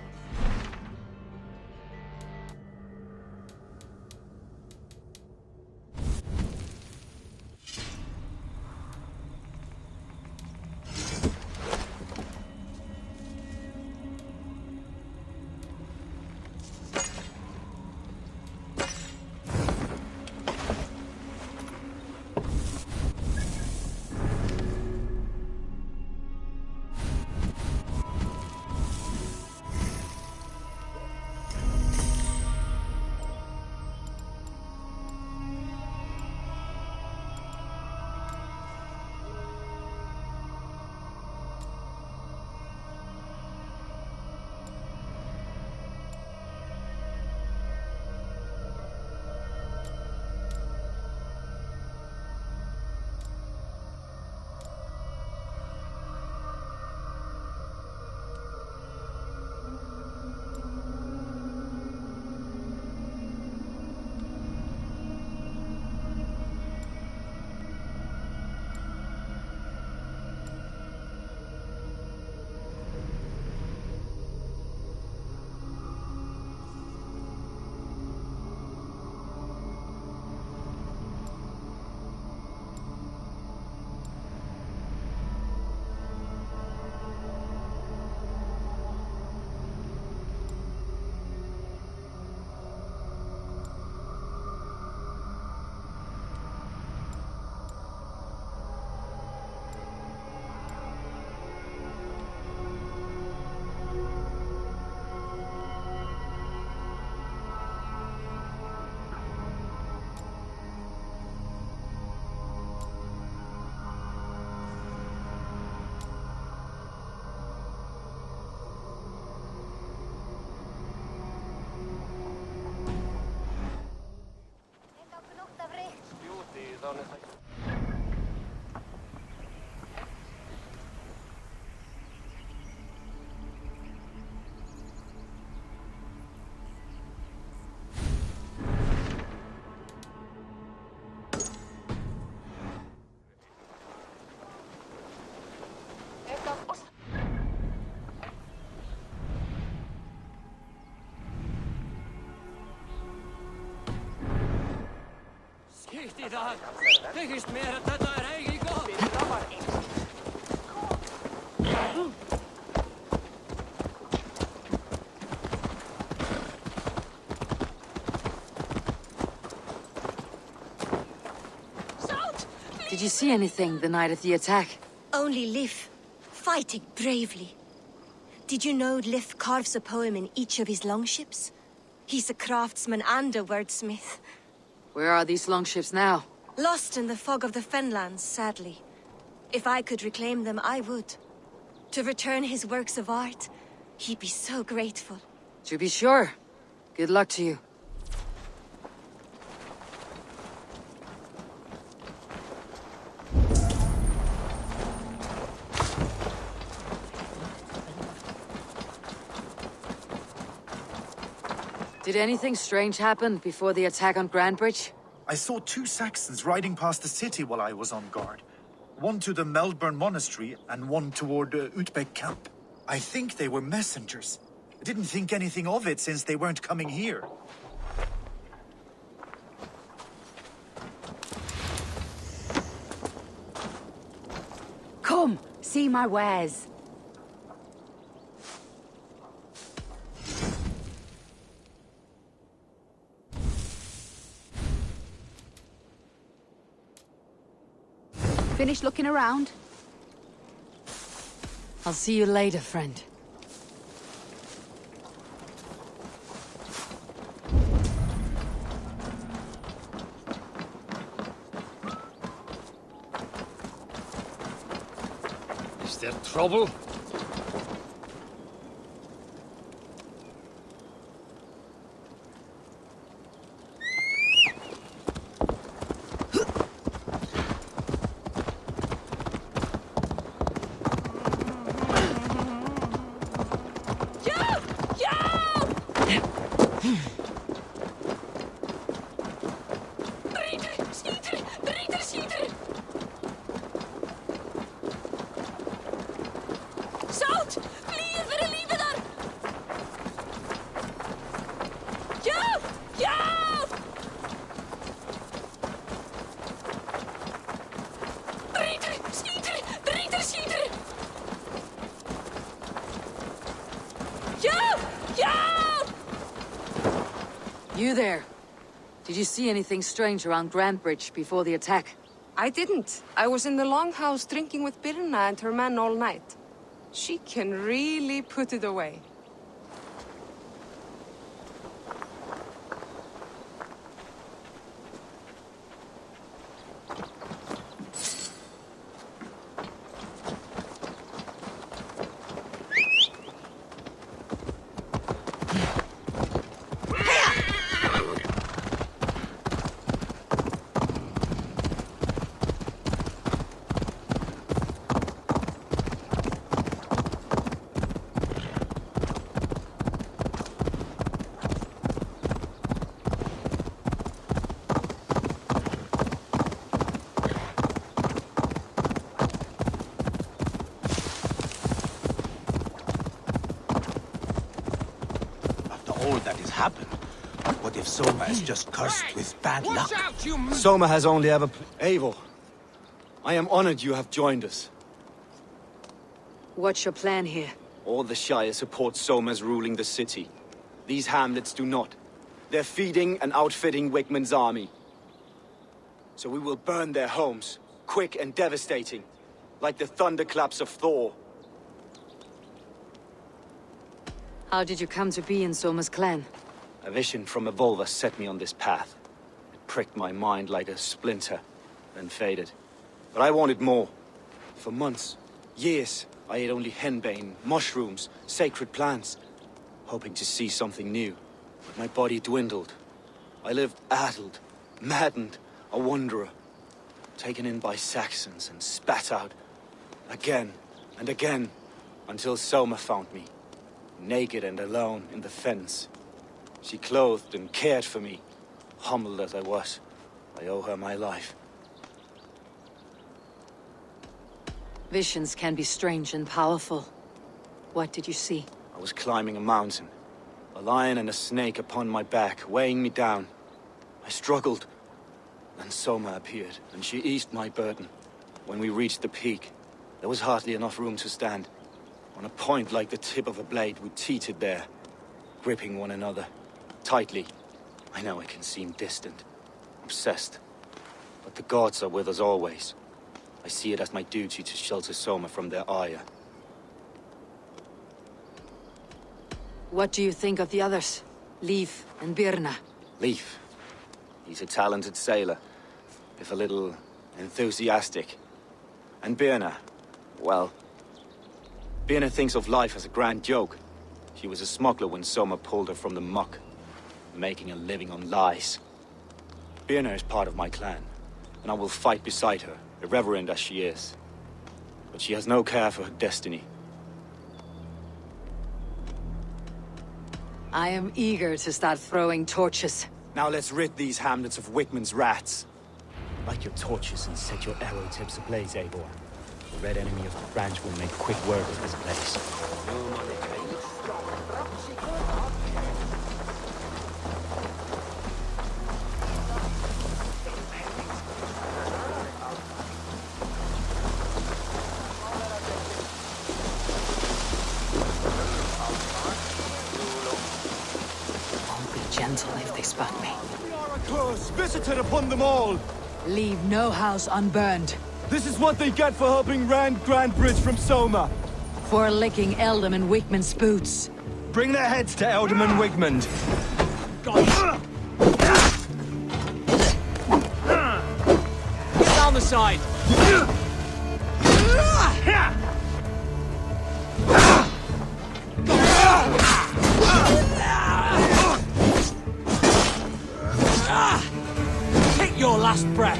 S17: Did you see anything the night of the attack?
S18: Only Lif, fighting bravely. Did you know Lif carves a poem in each of his longships? He's a craftsman and a wordsmith.
S17: Where are these longships now?
S18: Lost in the fog of the Fenlands, sadly. If I could reclaim them, I would. To return his works of art, he'd be so grateful.
S17: To be sure. Good luck to you. Did anything strange happen before the attack on Grandbridge?
S19: I saw 2 Saxons riding past the city while I was on guard. One to the Melbourne Monastery and one toward Utbeck Camp. I think they were messengers. I didn't think anything of it since they weren't coming here.
S17: Come, see my wares.
S11: Finished looking around?
S17: I'll see you later, friend.
S12: Is there trouble?
S17: You there. Did you see anything strange around Grandbridge before the attack?
S20: I didn't. I was in the longhouse drinking with Birna and her men all night. She can really put it away.
S15: All that has happened. What if Soma is just cursed with bad luck?
S7: Out,
S15: Soma has only ever... Eivor, I am honored you have joined us.
S17: What's your plan here?
S15: All the Shire support Soma's ruling the city. These hamlets do not. They're feeding and outfitting Wigmund's army. So we will burn their homes, quick and devastating, like the thunderclaps of Thor.
S17: How did you come to be in Soma's clan?
S15: A vision from Evolva set me on this path. It pricked my mind like a splinter, then faded. But I wanted more. For months, years, I ate only henbane, mushrooms, sacred plants, hoping to see something new. But my body dwindled. I lived addled, maddened, a wanderer, taken in by Saxons and spat out, again and again, until Soma found me. Naked and alone in the fens. She clothed and cared for me. Humbled as I was, I owe her my life.
S17: Visions can be strange and powerful. What did you see?
S15: I was climbing a mountain. A lion and a snake upon my back, weighing me down. I struggled, Then Soma appeared, and she eased my burden. When we reached the peak, there was hardly enough room to stand. On a point like the tip of a blade, we teetered there, gripping one another, tightly. I know it can seem distant, obsessed, but the gods are with us always. I see it as my duty to shelter Soma from their ire.
S17: What do you think of the others? Leif and Birna?
S15: Leif. He's a talented sailor, if a little enthusiastic. And Birna, well, Birna thinks of life as a grand joke. She was a smuggler when Soma pulled her from the muck, making a living on lies. Birna is part of my clan, and I will fight beside her, irreverent as she is. But she has no care for her destiny.
S17: I am eager to start throwing torches.
S15: Now let's rid these hamlets of Wickman's rats. Light your torches and set your arrow tips ablaze, Eivor. The red enemy of the branch will make quick work of this place.
S17: Gentle if they spot me.
S9: We are a curse visited upon them all!
S17: Leave no house unburned.
S9: This is what they get for helping Rand Grandbridge from Soma.
S17: For licking Ealdorman Wigmund's boots.
S9: Bring their heads to Ealdorman Wigmund.
S13: Get down the side! Take your last breath!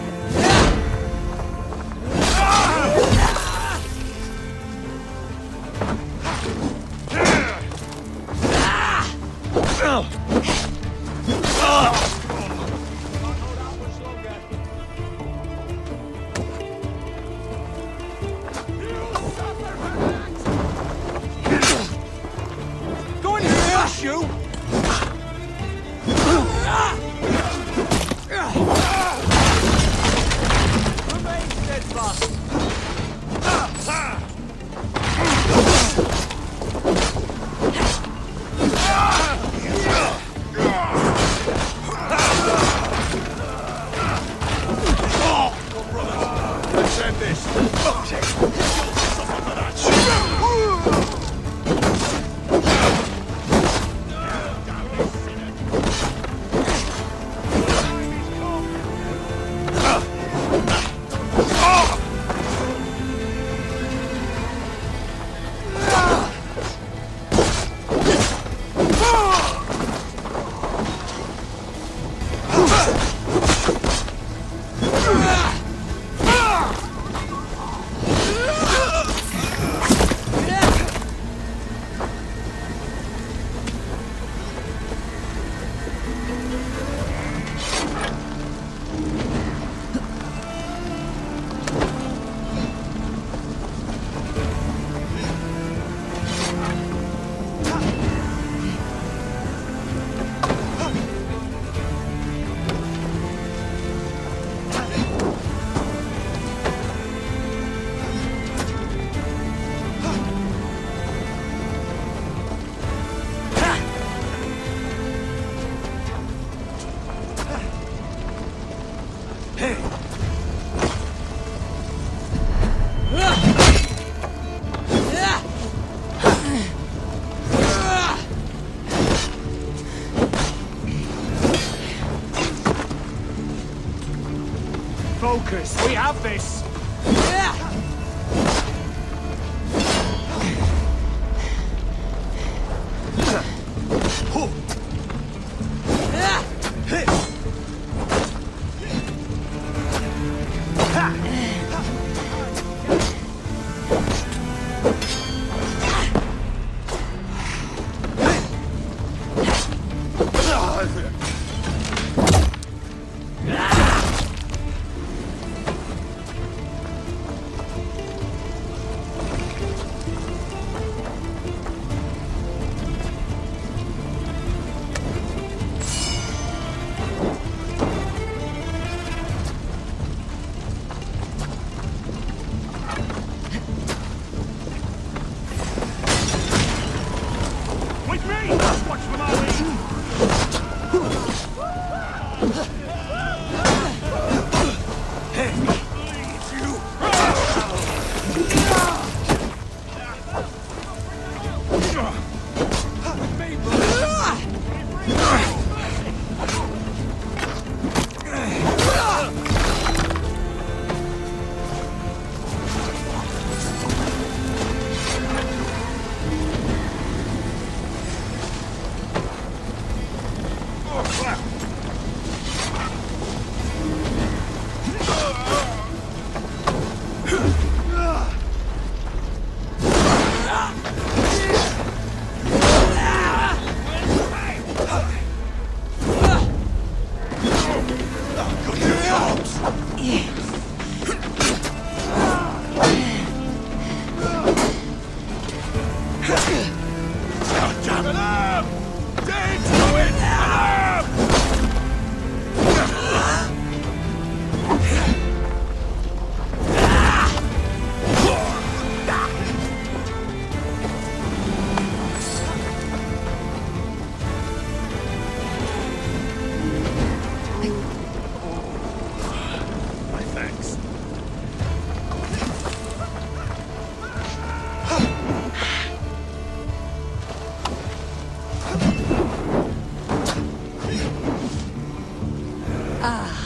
S9: Go and finish you!
S13: Remain steadfast!
S9: Let's end this! Focus! We have this!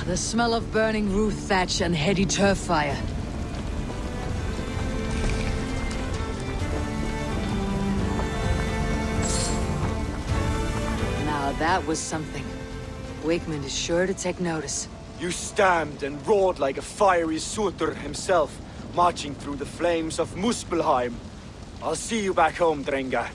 S17: The smell of burning roof thatch and heady turf fire. Now that was something. Wakeman is sure to take notice.
S9: You stamped and roared like a fiery Surtur himself, marching through the flames of Muspelheim. I'll see you back home, Drenga.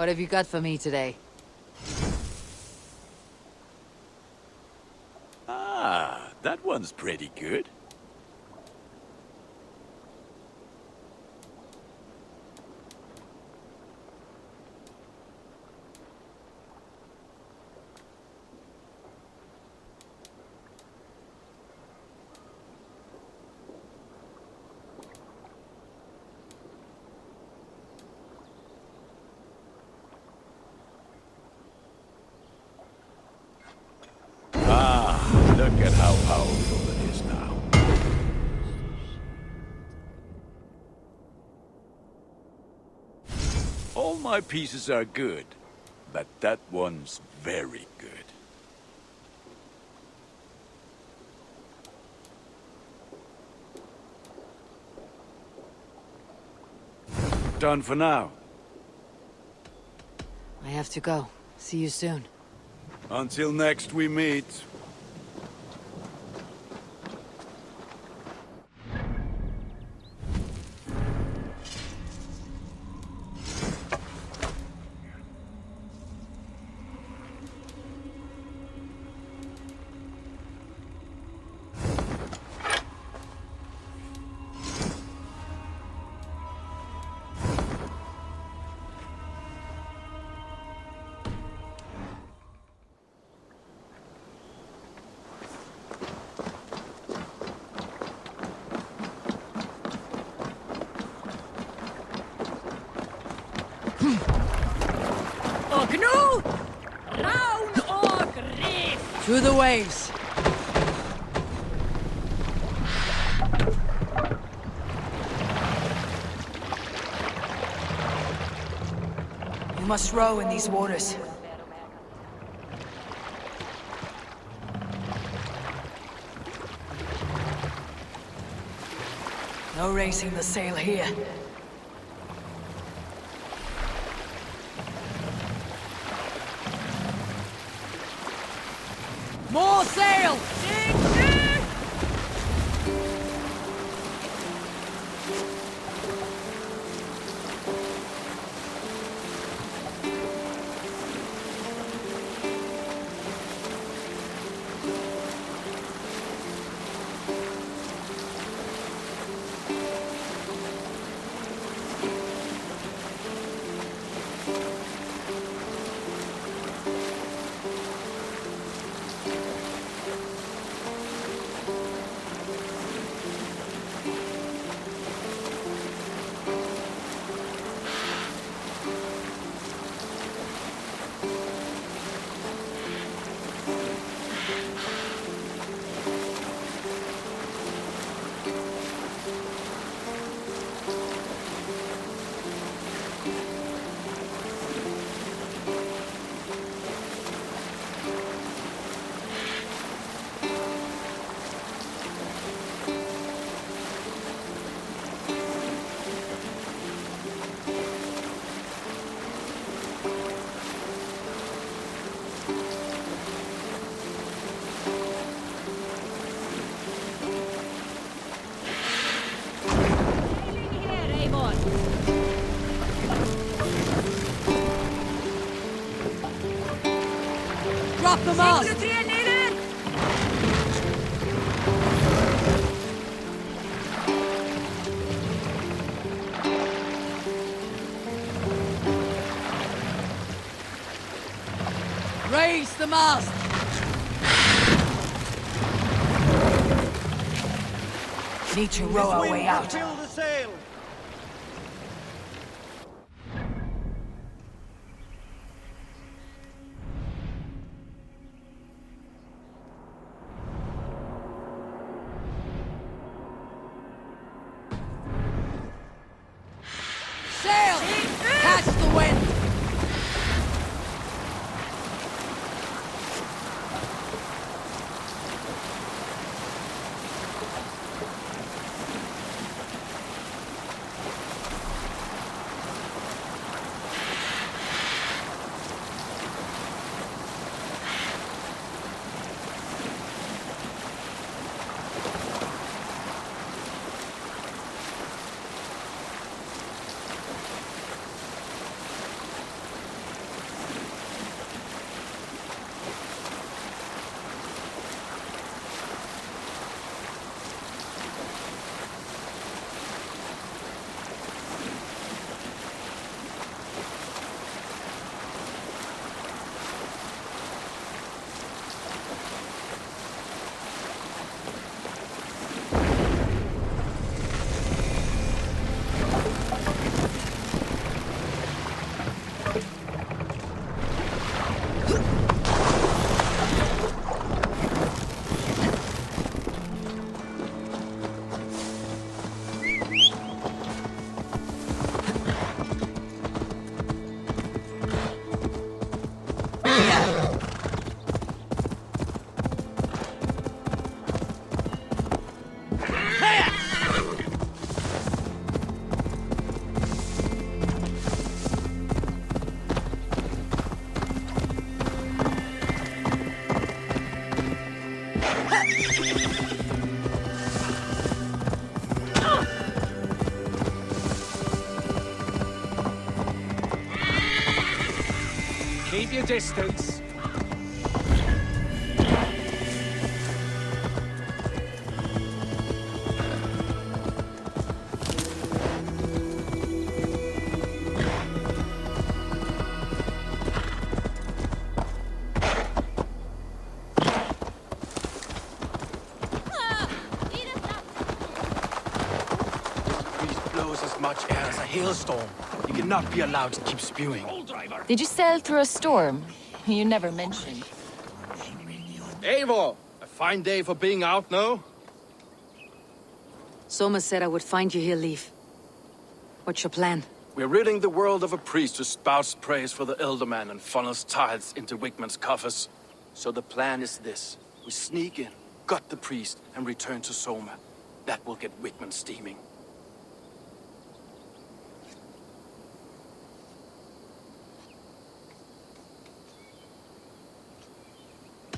S17: What have you got for me today?
S5: Ah, that one's pretty good. Look at how powerful it is now. All my pieces are good, but that one's very good. Done for now.
S17: I have to go. See you soon.
S5: Until next we meet.
S17: To the waves! You must row in these waters. No raising the sail here. More sail! Drop the mast! Raise the mast! Need to row our way out.
S9: Fill the sail!
S17: Sail! Catch the wind!
S16: Keep your distance.
S13: Blows as much air as a hailstorm. You cannot be allowed to keep spewing.
S14: Did you sail through a storm? You never mentioned.
S13: Eivor! A fine day for being out, no?
S17: Soma said I would find you here, Leif. What's your plan?
S13: We're ridding the world of a priest who spouts praise for the Elderman and funnels tithes into Wigman's coffers. So the plan is this. We sneak in, gut the priest, and return to Soma. That will get Wigman steaming.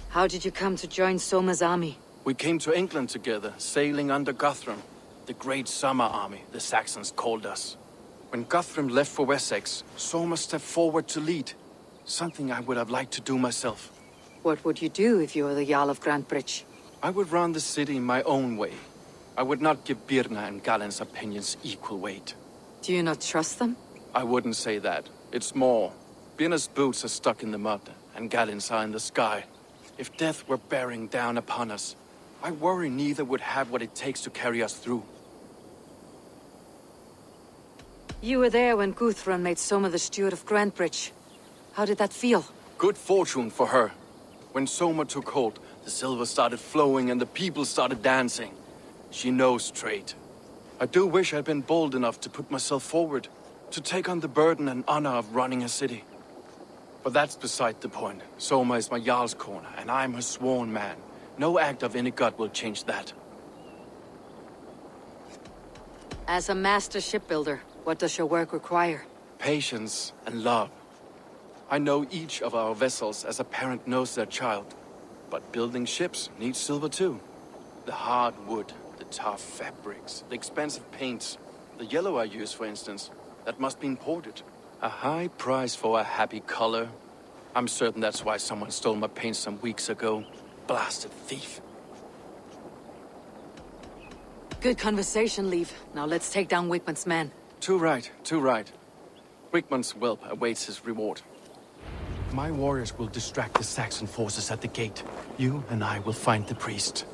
S17: How did you come to join Soma's army?
S13: We came to England together, sailing under Guthrum. The Great Summer Army, the Saxons called us. When Guthrum left for Wessex, Soma stepped forward to lead. Something I would have liked to do myself.
S17: What would you do if you were the Jarl of Grantebridge?
S13: I would run the city my own way. I would not give Birna and Galen's opinions equal weight.
S17: Do you not trust them?
S13: I wouldn't say that. It's more. Birna's boots are stuck in the mud, and Galen's are in the sky. If death were bearing down upon us, I worry neither would have what it takes to carry us through.
S17: You were there when Guthrum made Soma the steward of Grantebridge. How did that feel?
S13: Good fortune for her. When Soma took hold, the silver started flowing and the people started dancing. She knows trade. I do wish I'd been bold enough to put myself forward, to take on the burden and honor of running a city. But that's beside the point. Soma is my Jarl's corner, and I'm her sworn man. No act of any god will change that.
S17: As a master shipbuilder, what does your work require?
S13: Patience and love. I know each of our vessels as a parent knows their child. But building ships needs silver too. The hard wood, the tough fabrics, the expensive paints. The yellow I use, for instance, that must be imported. A high price for a happy color. I'm certain that's why someone stole my paint some weeks ago. Blasted thief.
S17: Good conversation, Leif. Now let's take down Wigman's men.
S13: Too right, too right. Wigman's whelp awaits his reward. My warriors will distract the Saxon forces at the gate. You and I will find the priest.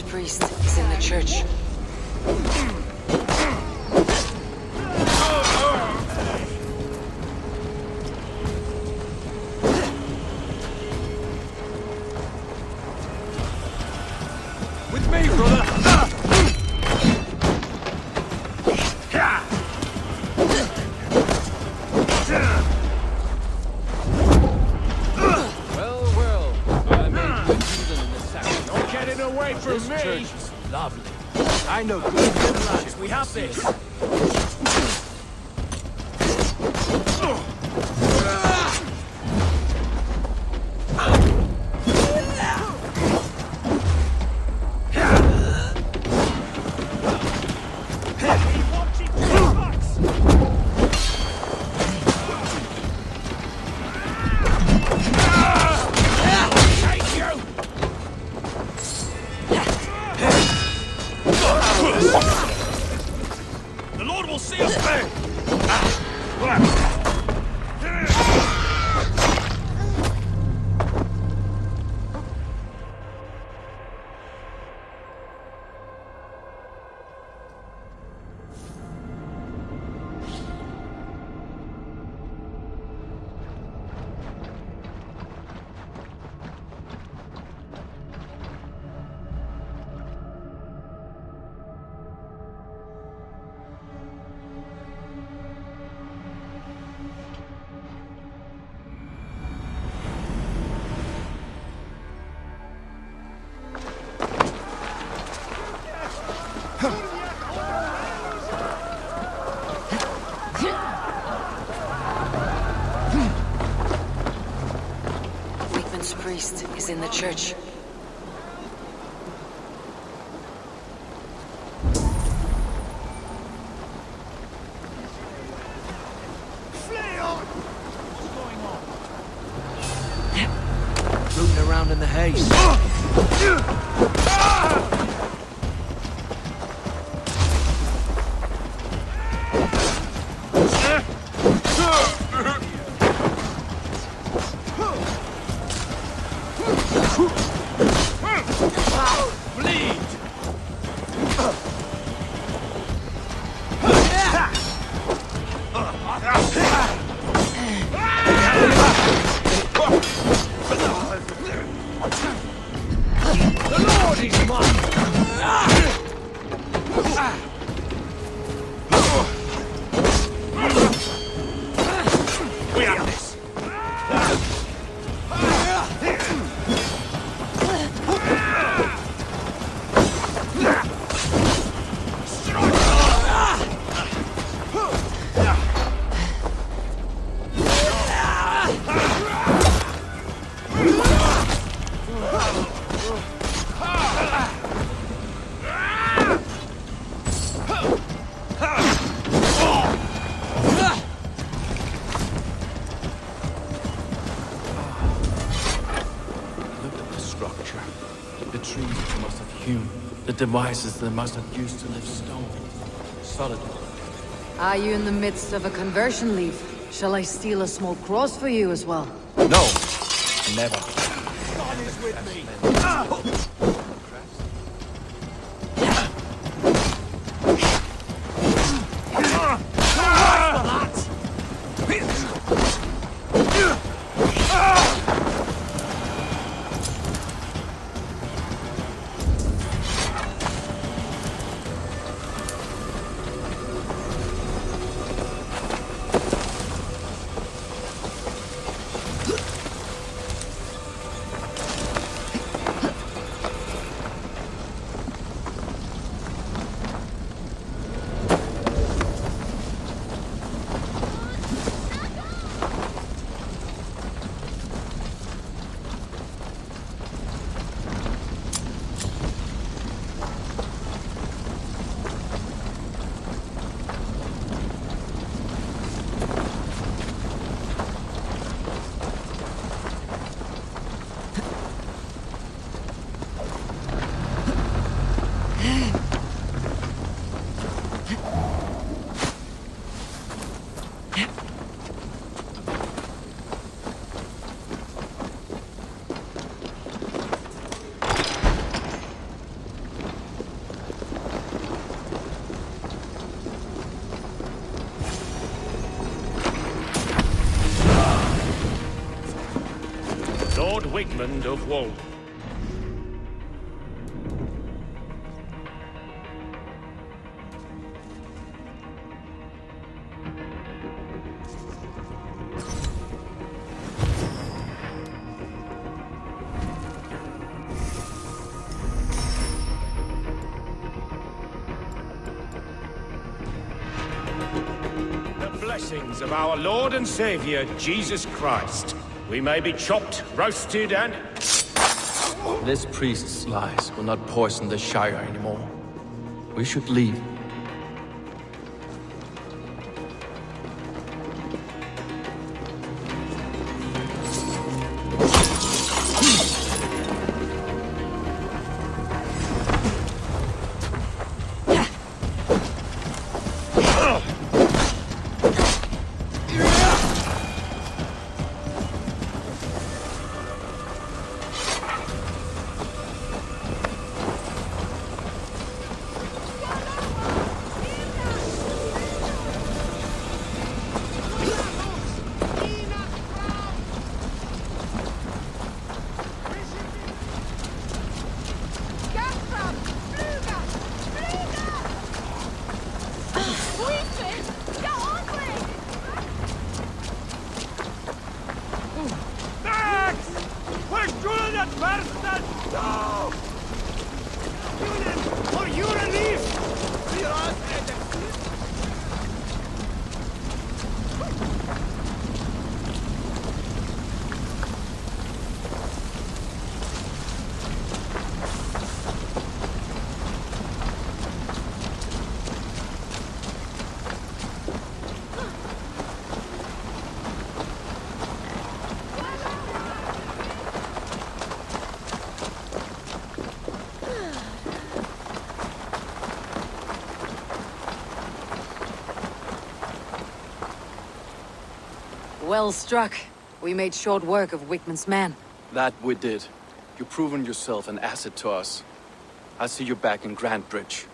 S17: Weakman's priest is in the church.
S7: With me, brother!
S13: Well, I made good heathen in the Saxon.
S7: You're getting away from
S13: This
S7: me!
S13: church is lovely. I know good lads. We have this.
S7: The Lord will see us through!
S17: Weakman's priest is in the church.
S13: Rooting around in the haze. The trees they must have hewn, the devices they must have used to lift stone. Solid.
S17: Are you in the midst of a conversion leaf? Shall I steal a small cross for you as well?
S13: No, never.
S7: God is with me! Lord Wigmund of Wold. Blessings of our Lord and Savior, Jesus Christ. We may be chopped, roasted, and...
S13: This priest's lies will not poison the Shire anymore. We should leave.
S17: Well struck. We made short work of Wigmund's men.
S13: That we did. You've proven yourself an asset to us. I'll see you back in Grantebridge.